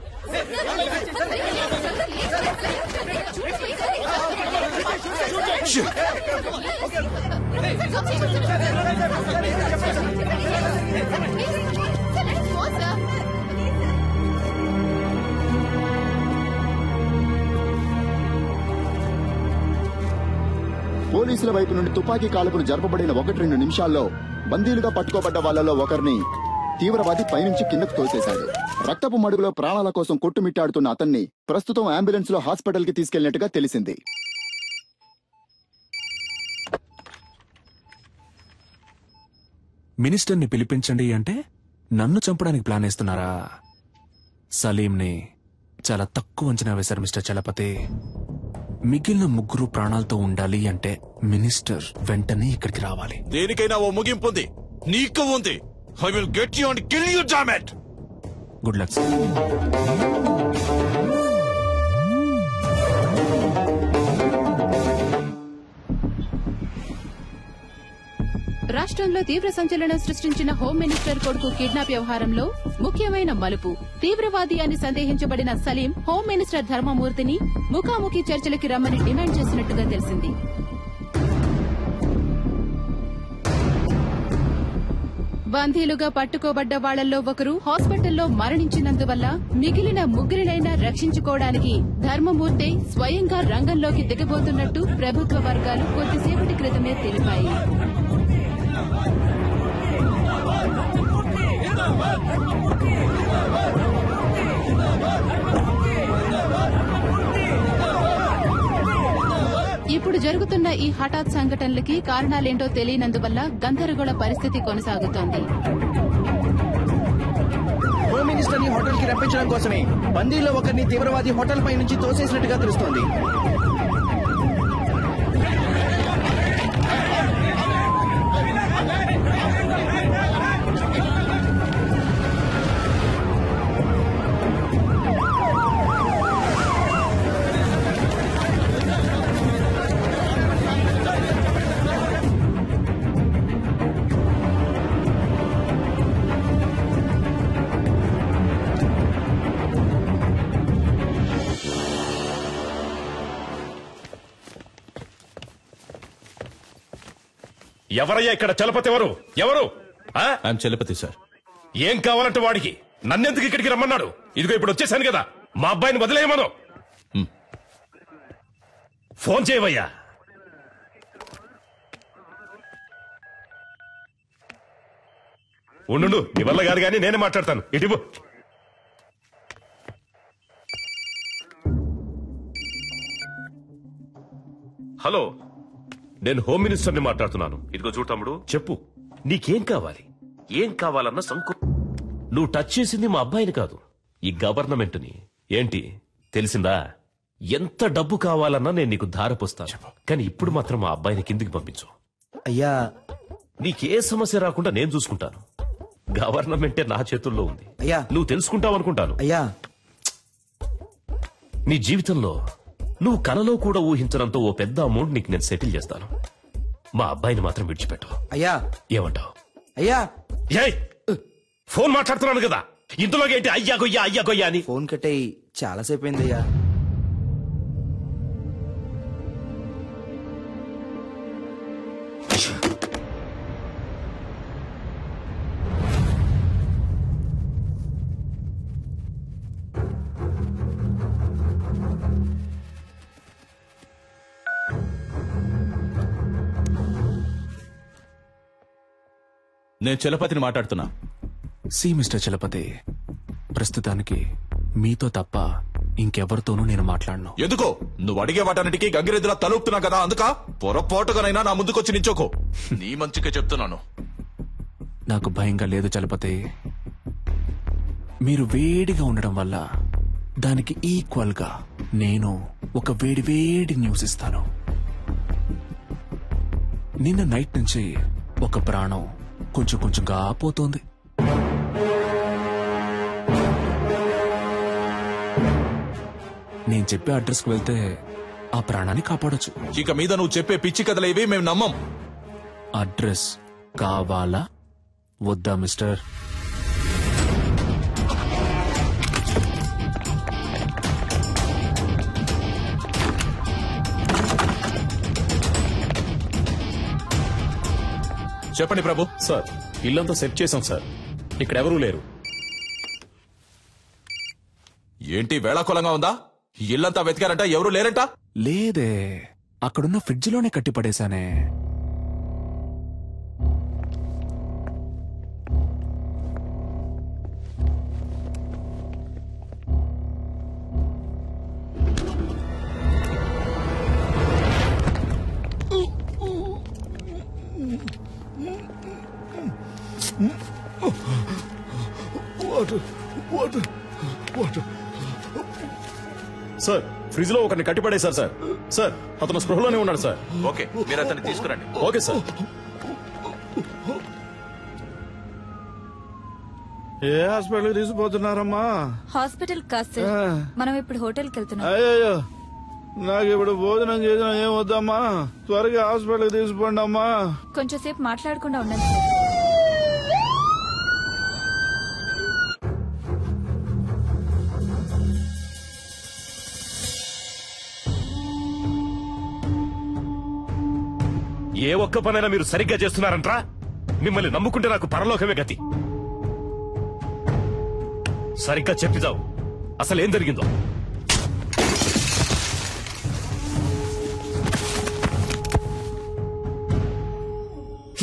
పోలీసుల వైపు నుండి తుపాకీ కాల్పులు జరపబడిన 1-2 నిమిషాల్లో బందీలుగా పట్టుకోబడ్డ వాళ్లలో ఒకరిని తీవ్రవాది పైనుంచి కిందకు తోసేశాడు. రక్తపు మడుగులో ప్రాణాల కోసం కొట్టుమిట్టాడుతున్న అతన్ని ప్రస్తుతం అంబులెన్స్ లో హాస్పిటల్ కి తీసుకెళ్లినట్టుగా తెలిసింది. మినిస్టర్ని పిలిపించండి అంటే నన్ను చంపడానికి ప్లాన్ వేస్తున్నారా? సలీంని చాలా తక్కువ అంచనా వేశారు మిస్టర్ చలపతి. మిగిలిన 3 ప్రాణాలతో ఉండాలి అంటే మినిస్టర్ వెంటనే ఇక్కడికి రావాలి. దేనికైనా ఓ ముగింపు ఉంది. నీకు ఉంది. I will get you and kill you, damn it. Good luck sir. రా రాష్ట్రంలో తీవ్ర సంచలనం సృష్టించిన హోం మినిస్టర్ కొడుకు కిడ్నాప్ వ్యవహారంలో ముఖ్యమైన మలుపు. తీవ్రవాది అని సందేహించబడిన సలీం హోం మినిస్టర్ ధర్మమూర్తిని ముఖాముఖి చర్చలకి రమ్మని డిమాండ్ చేసినట్టుగా తెలిసింది. బందీలుగా పట్టుకోబడ్డ వాళ్లలో ఒకరు హాస్పిటల్లో మరణించినందువల్ల మిగిలిన ముగ్గురినైనా రక్షించుకోవడానికి ధర్మమూర్తి స్వయంగా రంగంలోకి దిగబోతున్నట్టు ప్రభుత్వ వర్గాలు కొద్దిసేపటి క్రితమే తెలిపాయి. ఇప్పుడు జరుగుతున్న ఈ హఠాత్ సంఘటనలకి కారణాలేంటో తెలియనందువల్ల గందరగోళ పరిస్థితి కొనసాగుతోంది. హోమ్ మినిస్టర్ ని హోటల్ కి రప్పించడం కోసమే బందీల్లో ఒకరిని తీవ్రవాది హోటల్ పై నుంచి తోసేసినట్టుగా తెలుస్తోంది. ఎవరయ్యా ఇక్కడ చలపతి? ఎవరు ఎవరు? I'm Chalapathi sir. ఏం కావాలంటే వాడికి? నన్నెందుకు ఇక్కడికి రమ్మన్నాడు? ఇదిగో ఇప్పుడు వచ్చేసాను కదా, మా అబ్బాయిని వదిలేయమను. ఫోన్ చేయవయ్యా. ఉండు, నీ వల్ల కాదు కానీ నేనే మాట్లాడతాను. ఇటు హలో, నేను హోమ్ మినిస్టర్ని మాట్లాడుతున్నాను. ఇదిగో చూడు తమ్ముడు, చెప్పు నీకేం కావాలి? ఏం కావాలన్న సంకు. నువ్వు టచ్ చేసింది మా అబ్బాయిని కాదు, ఈ గవర్నమెంట్ని. ఏంటి తెలిసిందా? ఎంత డబ్బు కావాలన్నా నేను నీకు ధారపోస్తాను, కానీ ఇప్పుడు మాత్రం మా అబ్బాయిని కిందికి పంపించు. అయ్యా, నీకే సమస్య రాకుండా నేను చూసుకుంటాను. గవర్నమెంటే నా చేతుల్లో ఉంది. అయ్యా, నువ్వు తెలుసుకుంటావు అనుకుంటాను. అయ్యా, నీ జీవితంలో నువ్వు కలలో కూడా ఊహించడంతో ఓ పెద్ద అమౌంట్ నీకు నేను సెటిల్ చేస్తాను. మా అబ్బాయిని మాత్రం విడిచిపెట్టు. అయ్యా, ఏమంటావు? అయ్యా, ఫోన్ మాట్లాడుతున్నాను కదా, ఇందులోకి ఏంటి అయ్యా కొయ్యా అయ్యా కొయ్యా అని? ఫోన్ కట్టయి చాలాసేపు అయిందయ్యా. నేను చలపతిని మాట్లాడుతున్నా. సి మిస్టర్ చలపతి, ప్రస్తుతానికి మీతో తప్ప ఇంకెవరితోనూ నేను మాట్లాడను. ఎందుకో? నువ్వు అడిగే వాటన్నిటికీ గంగిరెద్దులా తలూపుతున్నా కదా, అందుక పొరపాటుగానైనా నా ముందుకొచ్చి నించోకో. నీ మంచిగా చెప్తున్నాను. నాకు భయంగా లేదు చలపతి. మీరు వేడిగా ఉండడం వల్ల దానికి ఈక్వల్ గా నేను ఒక వేడి న్యూస్ ఇస్తాను. నిన్న నైట్ నుంచి ఒక ప్రాణం కొంచెంగా పోతోంది. నేను చెప్పే అడ్రస్ కు వెళ్తే ఆ ప్రాణాన్ని కాపాడొచ్చు. ఇక మీద నువ్వు చెప్పే పిచ్చి కథలేవి మేము నమ్మం. అడ్రస్ కావాలా వద్దా మిస్టర్? చెప్పండి ప్రభు. సార్, ఇల్లంతా సెట్ చేశాం సార్, ఇక్కడెవరూ లేరు. ఏంటి వేళాకులంగా ఉందా? ఇల్లంతా వెతికారంట, ఎవరు లేరంట? లేదే, అక్కడున్న ఫ్రిడ్జ్ లోనే కట్టి పడేశానే. సార్, ఫ్రిడ్జ్ లో ఒకరిని కట్టిపడేశారు సార్. సార్, అతను స్పృహలోనే ఉన్నాడు సార్. ఓకే, మీరు అతన్ని తీసుకురండి. Okay sir. ఏ హాస్పిటల్ తీసుకుపోతున్నారమ్మా? హాస్పిటల్ కాదు సార్, మనం ఇప్పుడు హోటల్కి వెళ్తున్నాం. అయ్యో, నాకు ఇప్పుడు భోజనం చేసిన ఏం వద్దమ్మా, త్వరగా హాస్పిటల్కి తీసుకోండి అమ్మా. కొంచెం సేపు మాట్లాడకుండా ఉండండి. ఏ ఒక్క పనైనా మీరు సరిగ్గా చేస్తున్నారంట్రా? మిమ్మల్ని నమ్ముకుంటే నాకు పరలోకమే గతి. సరిగ్గా చెప్పిదావు, అసలు ఏం జరిగిందో.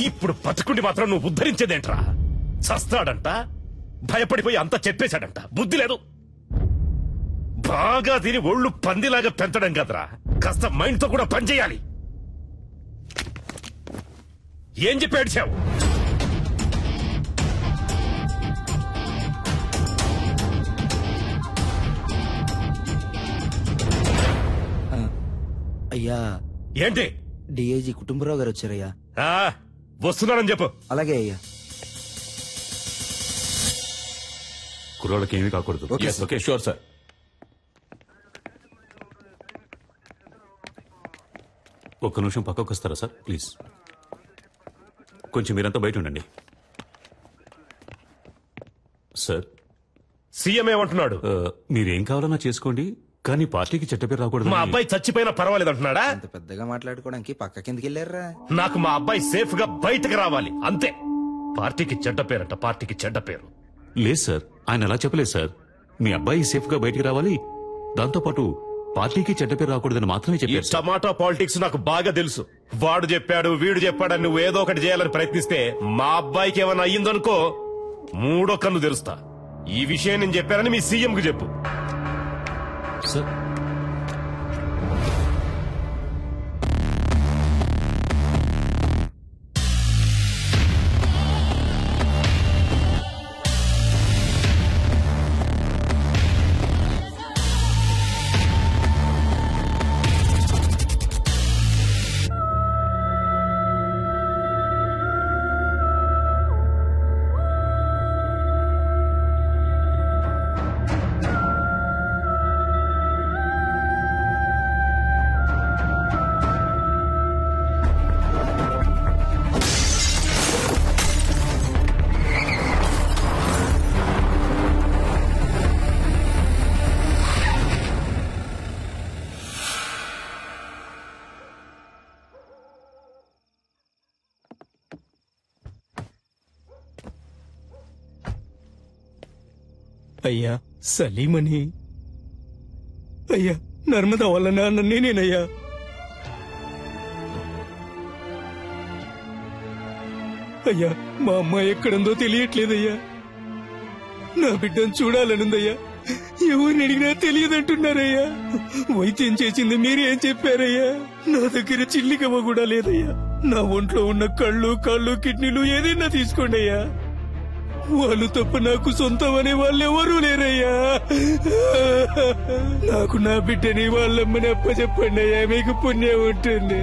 ఇప్పుడు బతుకుండి మాత్రం నువ్వు ఉద్ధరించేదేంట్రా? చస్తాడంట, భయపడిపోయి అంతా చెప్పేశాడంట. బుద్ధి లేదు. బాగా తిని ఒళ్ళు పందిలాగా పెంచడం కదరా, కాస్త మైండ్ తో కూడా పనిచేయాలి. ఏం చెప్పి ఏడ్చావు? అయ్యా. ఏంటి? డిఐజీ కుటుంబరావు గారు వచ్చారయ్యా. వస్తున్నానని చెప్పు. అలాగే అయ్యా. కుర్రాళ్ళకి ఏమీ కాకూడదు. Okay sure sir. ఒక్క నిమిషం పక్కకు వస్తారా సార్ ప్లీజ్? కొంచెం మీరంతా బయట ఉండండి. సార్, సీఎం ఏమంటున్నాడు? మీరేం కావాలన్నా చేసుకోండి, కానీ పార్టీకి చెడ్డ పేరు రాకూడదు. మా అబ్బాయి చచ్చిపోయినా పర్వాలేదు అంటున్నాడా? అంత పెద్దగా మాట్లాడుకోవడానికి పక్క కిందకి వెళ్ళారా? నాకు మా అబ్బాయి సేఫ్ గా బయటకు రావాలి అంతే. పార్టీకి చెడ్డ పేరంట, పార్టీకి చెడ్డ పేరు. లేదు సార్, ఆయన అలా చెప్పలేదు సార్. మీ అబ్బాయి సేఫ్ గా బయటికి రావాలి, దాంతోపాటు పార్టీకి చెడ్డ పేరు రాకూడదని మాత్రమే చెప్పారు. టమాటా పాలిటిక్స్ నాకు బాగా తెలుసు. వాడు చెప్పాడు, వీడు చెప్పాడని నువ్వు ఏదో ఒకటి చేయాలని ప్రయత్నిస్తే మా అబ్బాయికి ఏమైనా అయ్యిందనుకో మూడో కన్ను తెరుస్తా. ఈ విషయం నేను చెప్పానని మీ సీఎం కు చెప్పు. సార్, అయ్యా సలీమని, అయ్యా నర్మదా వాళ్ళ నాన్న నేనేనయ్యా. అయ్యా మా అమ్మాయి ఎక్కడుందో తెలియట్లేదయ్యా. నా బిడ్డను చూడాలనుందయ్యా. ఎవరిని అడిగినా తెలియదంటున్నారయ్యా. వైద్యం చేసింది మీరేం చెప్పారయ్యా? నా దగ్గర చిల్లికవ్వ కూడా లేదయ్యా. నా ఒంట్లో ఉన్న కళ్ళు, కాళ్ళు, కిడ్నీలు ఏదైనా తీసుకోండి అయ్యా. వాళ్ళు తప్ప నాకు సొంతం అనే వాళ్ళు ఎవరూ లేరయ్యా. నాకు నా బిడ్డని వాళ్ళమ్మని అప్పచెప్పండి అయ్యా, మీకు పుణ్యం ఉంటుంది.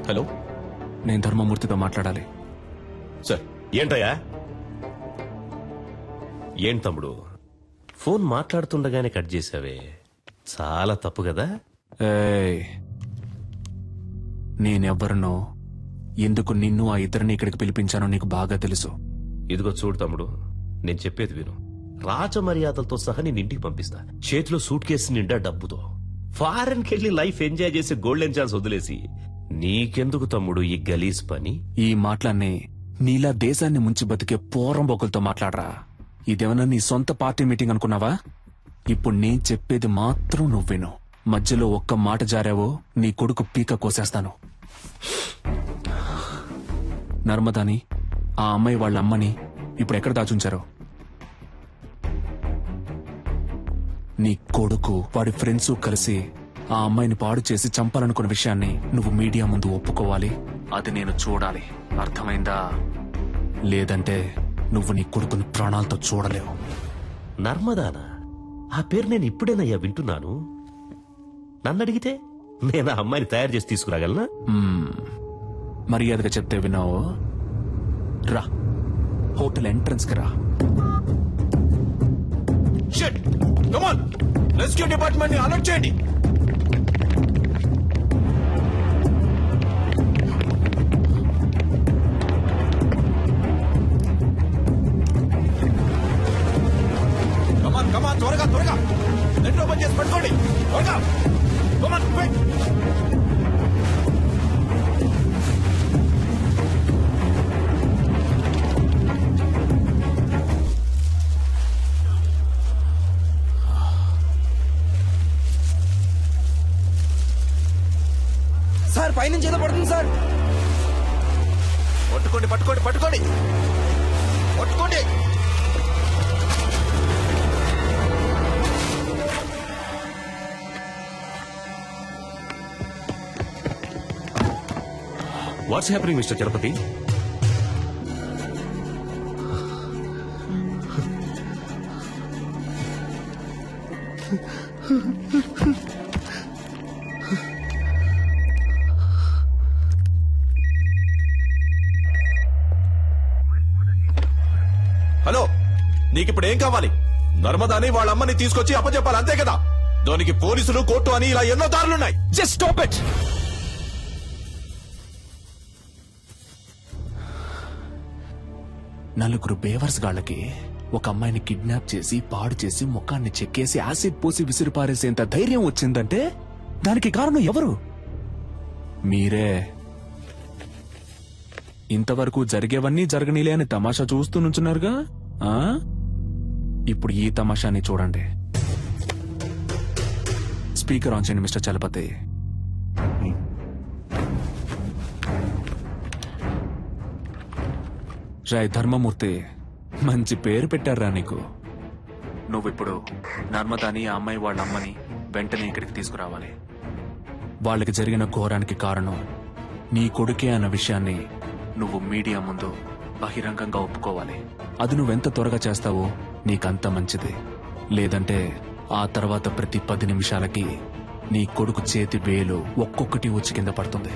హలో, నేను ధర్మమూర్తితో మాట్లాడాలి. సార్. ఏంటయ్యా? ఏం తమ్ముడు, ఫోన్ మాట్లాడుతుండగానే కట్ చేసావే, చాలా తప్పు కదా? నేనెవ్వరినో, ఎందుకు నిన్ను ఆ ఇద్దరిని ఇక్కడికి పిలిపించానో నీకు బాగా తెలుసు. ఇదిగో చూడు తమ్ముడు, నేను చెప్పేది విను. రాజమర్యాదలతో సహా నేను ఇంటికి పంపిస్తా, చేతిలో సూట్ కేసు నిండా డబ్బుతో. ఫారెన్ కెళ్లి లైఫ్ ఎంజాయ్ చేసి గోల్డెన్ ఛాన్స్ వదిలేసి నీకెందుకు తమ్ముడు ఈ గలీజ్ పని? ఈ మాటలన్నీ నీలా దేశాన్ని ముంచి బతికే పోరంబోకులతో మాట్లాడరా. ఇదేమన్నా నీ సొంత పార్టీ మీటింగ్ అనుకున్నావా? ఇప్పుడు నేను చెప్పేది మాత్రం నువ్వు విను. మధ్యలో ఒక్క మాట జారావో నీ కొడుకు పీక కోసేస్తాను. నర్మదాని, ఆ అమ్మాయి వాళ్ళ అమ్మని ఇప్పుడు ఎక్కడ దాచుంచారో? నీ కొడుకు వాడి ఫ్రెండ్స్ కలిసి ఆ అమ్మాయిని పాడు చేసి చంపాలనుకున్న విషయాన్ని నువ్వు మీడియా ముందు ఒప్పుకోవాలి. అది నేను చూడాలి, అర్థమైందా? లేదంటే నువ్వు నీ కొడుకుని ప్రాణాలతో చూడలేవు. నర్మదానా? ఆ పేరు నేను ఇప్పుడేనయ్యా వింటున్నాను. నన్ను అడిగితే నేను ఆ అమ్మాయిని తయారు చేసి తీసుకురాగలనా? మర్యాదగా చెప్తే విన్నావు. రా, హోటల్ ఎంట్రన్స్ కి రా. రెస్క్యూ డిపార్ట్మెంట్ ని అలర్ట్ చేయండి. కమాన్ త్వరగా త్వరగా నెట్ ఓపెన్ చేసి పట్టుకోండి త్వరగా. Come on quick. సార్ పైనుంచి ఏదో పడుతుంది సార్. పట్టుకోండి పట్టుకోండి పట్టుకోండి పట్టుకోండి. What's happening mister Chalapathi? Hello, నీకిప్పుడు ఏం కావాలి? నర్మదాని వాళ్ళ అమ్మని తీసుకొచ్చి అప్పచెప్పాలి, అంతే కదా? దానికి పోలీసులు, కోర్టు అని ఇలా ఎన్నో దారులున్నాయి. Just stop it. నలుగురు బేవర్స్ గాళ్ళకి ఒక అమ్మాయిని కిడ్నాప్ చేసి పాడు చేసి ముఖాన్ని చెక్కేసి యాసిడ్ పోసి విసిరిపారేసేంత ధైర్యం వచ్చిందంటే దానికి కారణం ఎవరు? మీరే. ఇంతవరకు జరిగేవన్నీ జరగనీలే అని తమాషా చూస్తూ నుంచున్నారుగా. ఇప్పుడు ఈ తమాషాని చూడండి. స్పీకర్ ఆన్ చేయండి మిస్టర్ చలపతి. రాయ్ ధర్మమూర్తి, మంచి పేరు పెట్టారా నీకు. నువ్విప్పుడు నర్మదాని ఆ అమ్మాయి వాళ్ళ అమ్మని వెంటనే ఇక్కడికి తీసుకురావాలి. వాళ్ళకి జరిగిన ఘోరానికి కారణం నీ కొడుకే అన్న విషయాన్ని నువ్వు మీడియా ముందు బహిరంగంగా ఒప్పుకోవాలి. అది నువ్వెంత త్వరగా చేస్తావో నీకంత మంచిది. లేదంటే ఆ తర్వాత ప్రతి 10 నిమిషాలకి నీ కొడుకు చేతి వేలు ఒక్కొక్కటి వచ్చి కింద పడుతుంది.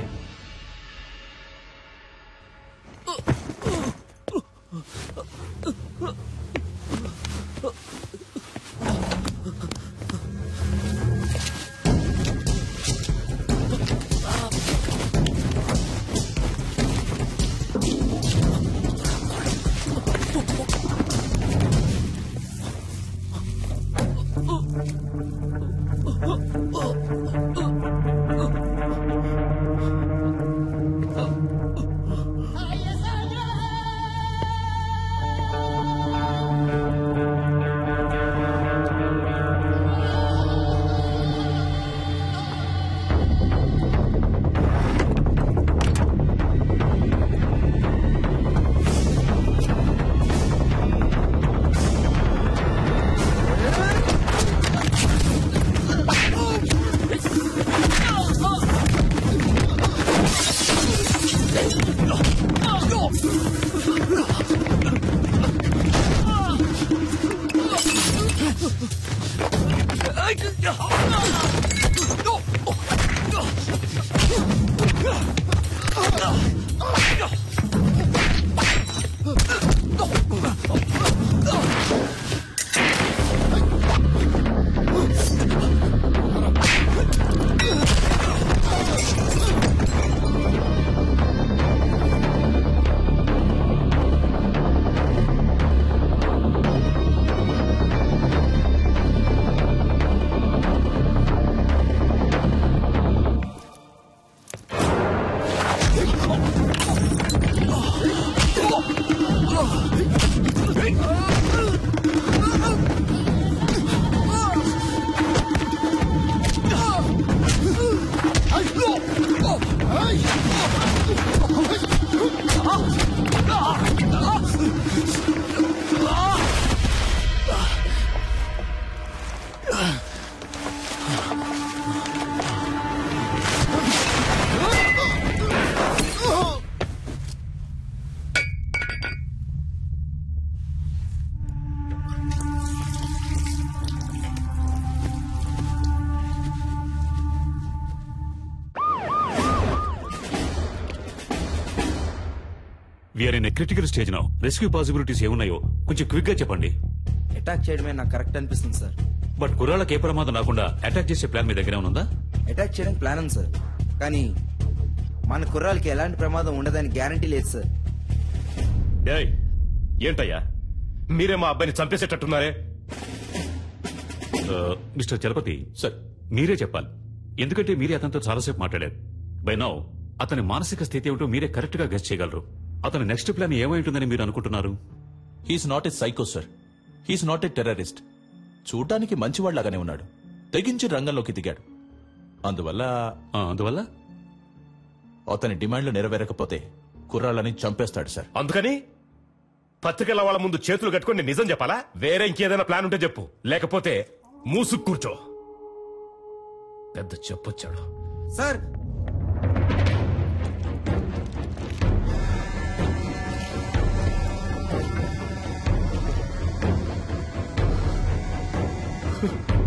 We are in critical stage now. Rescue possibilities ఏమున్నాయో కొంచెం క్విక్ గా చెప్పండి. అటాక్ చేయడమే నాకు కరెక్ట్ అనిపిస్తుంది సార్. బట్ కుర్రాళ్ళకి ఏ ప్రమాదం రాకుండా అటాక్ చేసే ప్లాన్ మీ దగ్గర ఉందా? అటాక్ చేయడానికి ప్లాన్ ఉంది సార్, కానీ మన కుర్రాలకి ఎలాంటి ప్రమాదం ఉండదని గ్యారంటీ లేదు సార్. ఏంటయ్యా మీరే మా అబ్బాయిని చంపేసేటట్టున్నారే? మిస్టర్ చలపతి సార్, మీరే చెప్పాలి. ఎందుకంటే మీరే అతనితో చాలాసేపు మాట్లాడారు. బై నౌ అతని మానసిక స్థితి ఏమిటో మీరే కరెక్ట్ గా గెస్ చేయగలరు. అతని నెక్స్ట్ ప్లాన్ ఏమై ఉంటుందని మీరు అనుకుంటున్నారు? He's not a psycho sir, he's not a terrorist. చూడటానికి మంచివాళ్లాగానే ఉన్నాడు, తెగించి రంగంలోకి దిగాడు. అందువల్ల అతని డిమాండ్లు నెరవేరకపోతే కుర్రాళ్ళని చంపేస్తాడు సార్. అందుకని పత్రికల వాళ్ళ ముందు చేతులు కట్టుకుని నిజం చెప్పాలా? వేరే ఇంకేదైనా ప్లాన్ ఉంటే చెప్పు, లేకపోతే మూసుకు కూర్చో. పెద్ద చెప్పొచ్చాడు సార్.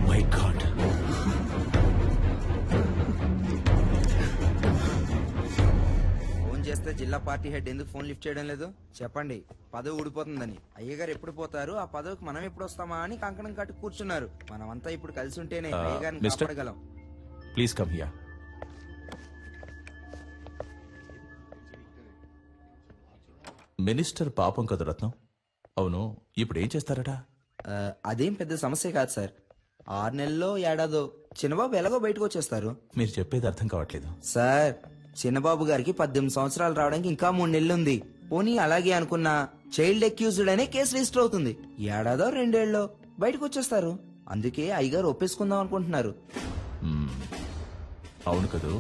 మై గాడ్, ఫోన్ చేస్తే జిల్లా పార్టీ హెడ్ ఎందుకు ఫోన్ లిఫ్ట్ చేయడం లేదు చెప్పండి? పదవి ఊడిపోతుందని. అయ్యగారు ఎప్పుడు పోతారు, ఆ పదవికి మనం ఎప్పుడు వస్తామా అని కంకణం కట్టి కూర్చున్నారు. మనమంతా ఇప్పుడు కలిసి ఉంటేనే అయ్యగారిని కాపాడగలం. Please come here. మినిస్టర్ పాపం కదా రత్నం. అవును, ఇప్పుడు ఏం చేస్తారట? అదేం పెద్ద సమస్య కాదు సార్. 6 నెలల్లో ఏడాదో చిన్నబాబు ఎలాగో బయటకు వచ్చేస్తారు. మీరు చెప్పేది అర్థం కావట్లేదు సార్. చిన్నబాబు గారికి 18 సంవత్సరాలు రావడానికి ఇంకా 3 నెలలు ఉంది. పోనీ అలాగే అనుకున్నా చైల్డ్ అక్యూజ్డ్ అనే కేసు రిజిస్టర్ అవుతుంది. ఏడాదో 2 ఏళ్ళలో బయటకు వచ్చేస్తారు. అందుకే అయ్యగారు ఒప్పేసుకుందాం అనుకుంటున్నారు. అవును కదూ?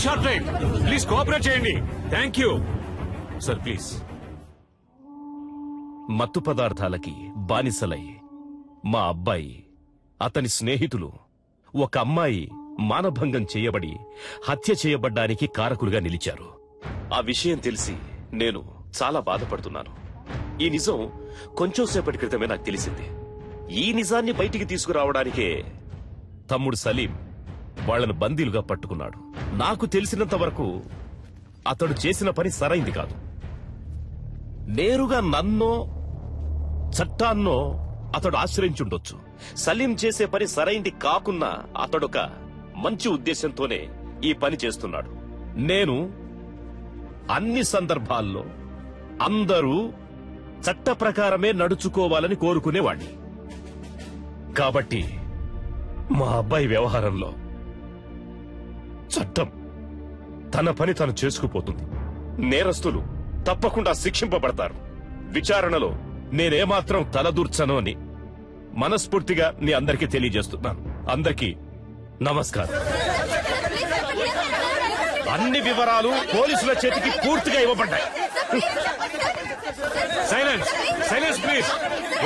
షార్ట్ టైం, ప్లీజ్ కోఆపరేట్ చేయండి. Thank you sir. ప్లీజ్. మత్తు పదార్థాలకి బానిసలై మా అబ్బాయి, అతని స్నేహితులు, ఒక అమ్మాయి మానభంగం చేయబడి హత్య చేయబడ్డానికి కారకులుగా నిలిచారు. ఆ విషయం తెలిసి నేను చాలా బాధపడుతున్నాను. ఈ నిజం కొంచెం సేపటి క్రితమే నాకు తెలిసింది. ఈ నిజాన్ని బయటికి తీసుకురావడానికే తమ్ముడు సలీం వాళ్లను బందీలుగా పట్టుకున్నాడు. నాకు తెలిసినంత వరకు అతడు చేసిన పని సరైంది కాదు. నేరుగా నన్నో చట్టాన్నో అతడు ఆశ్రయించుండొచ్చు. సలీం చేసే పని సరైంది కాకున్నా అతడొక మంచి ఉద్దేశంతోనే ఈ పని చేస్తున్నాడు. నేను అన్ని సందర్భాల్లో అందరూ చట్ట ప్రకారమే నడుచుకోవాలని కోరుకునేవాణ్ణి. కాబట్టి మా అబ్బాయి వ్యవహారంలో చట్టం తన పని తాను చేసుకుపోతుంది. నేరస్తులు తప్పకుండా శిక్షింపబడతారు. విచారణలో నేనేమాత్రం తలదూర్చను అని మనస్ఫూర్తిగా నీ అందరికీ తెలియజేస్తున్నాను. అందరికీ నమస్కారం. అన్ని వివరాలు పోలీసుల చేతికి పూర్తిగా ఇవ్వబడ్డాయి. Silence, silence please.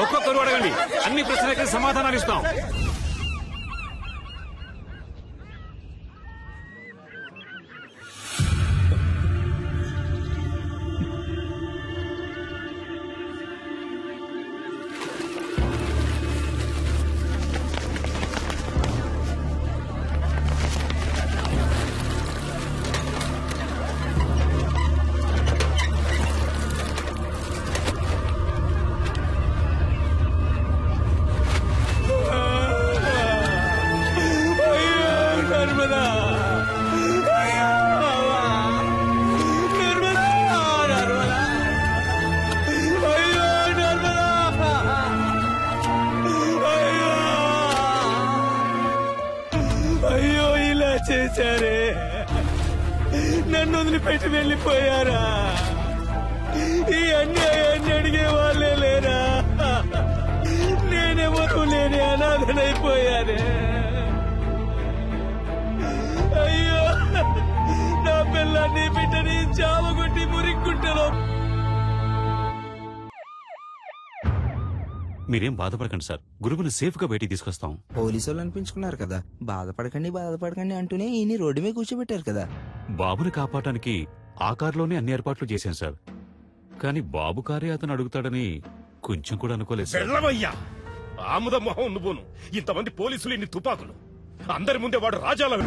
ఒక్కొక్కరు అడగండి, అన్ని ప్రశ్నలకి సమాధానాలు ఇస్తాం. చేశారే, నన్ను వదిలిపెట్టి వెళ్ళిపోయారా? ఈ అన్యాయాన్ని అడిగే వాళ్ళే లేరా? నేనెవరూ లేని అనాథనైపోయానే. అయ్యో, నా పిల్లాన్ని బిడ్డని చావగొట్టి మురిక్కుంటలో మీరేం బాధపడకండి సార్, గురువుని సేఫ్ గా బయటికి తీసుకొస్తాం. పోలీసు వాళ్ళు అనిపించుకున్నారు కదా, బాధపడకండి అంటూనే ఈయన రోడ్డు మీద కూర్చోబెట్టారు కదా. బాబుని కాపాడటానికి ఆ కారులోనే అన్ని ఏర్పాట్లు చేశాను సార్. కానీ బాబు కారే అతను అడుగుతాడని కొంచెం కూడా అనుకోలేదు సార్. వెళ్ళవయ్యా ఆముద మొహం నువ్వును. ఇంతమంది పోలీసులు, ఇన్ని తుపాకులు, అందరి ముందే వాడు రాజాల.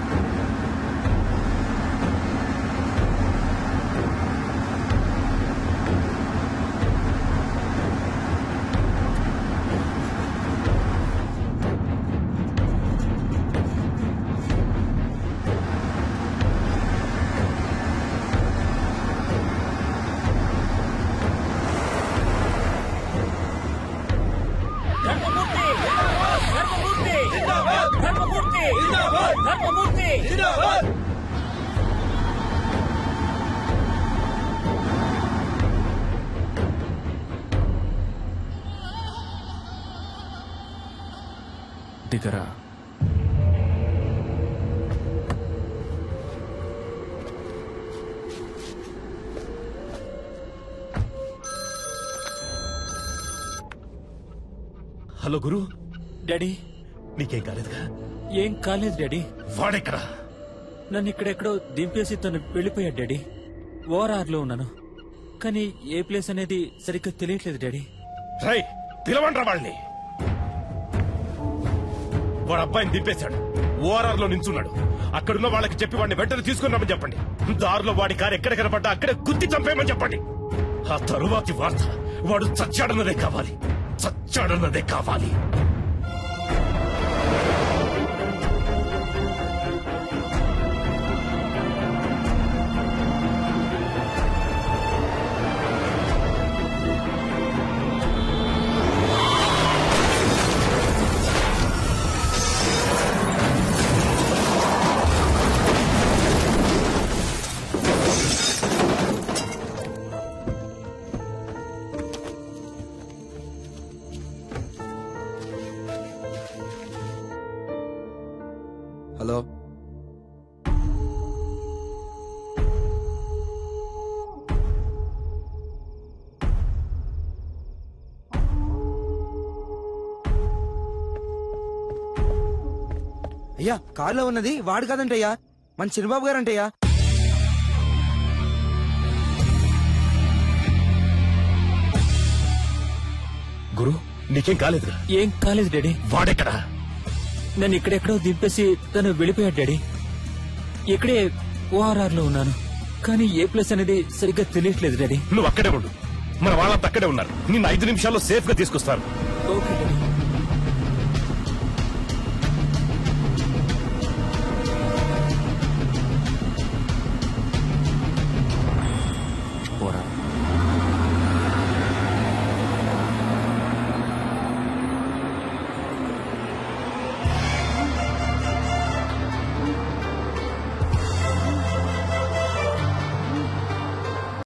దిగరా. హలో గురు. డాడీ, నీకేం కాలేదుగా? ఏం కాలేదు డాడీ. వాడెక్కడా? నన్ను ఇక్కడెక్కడో దింపేసి తను వెళ్ళిపోయాడు డాడీ. ఓఆర్ఆర్ లో ఉన్నాను, కానీ ఏ ప్లేస్ అనేది సరిగ్గా తెలియట్లేదు డాడీ. రై, పిలవండ్రా వాళ్ళని. వాడు అబ్బాయిని దింపేశాడు, ఓఆర్ఆర్ లో నించున్నాడు. అక్కడున్న వాళ్ళకి చెప్పి వాడిని వెంటనే తీసుకున్నామని చెప్పండి. దారిలో వాడి కారు ఎక్కడ కనపడ్డా అక్కడే గుర్తి చంపేయమని చెప్పండి. ఆ తరువాతి వార్త వాడు చచ్చాడన్నదే కావాలి, చచ్చాడన్నదే కావాలి. హలో, అయ్యా కారులో ఉన్నది వాడు కాదంటయ్యా, మన చిన్నబాబు గారంటయ్యా. గురు, నీకేం కాలేదుగా? ఏం కాలేదు డాడీ. వాడెక్కడా? నన్ను ఇక్కడెక్కడో దింపేసి తను వెళ్ళిపోయాడు డాడీ. ఇక్కడే ఓఆర్ఆర్ లో ఉన్నాను, కానీ ఏ ప్లేస్ అనేది సరిగ్గా తెలియట్లేదు డాడీ. నువ్వు అక్కడే ఉండు, మన వాళ్ళంతా అక్కడే ఉన్నారు. నిన్ను 5 నిమిషాల్లో సేఫ్ గా తీసుకొస్తారు. Okay daddy.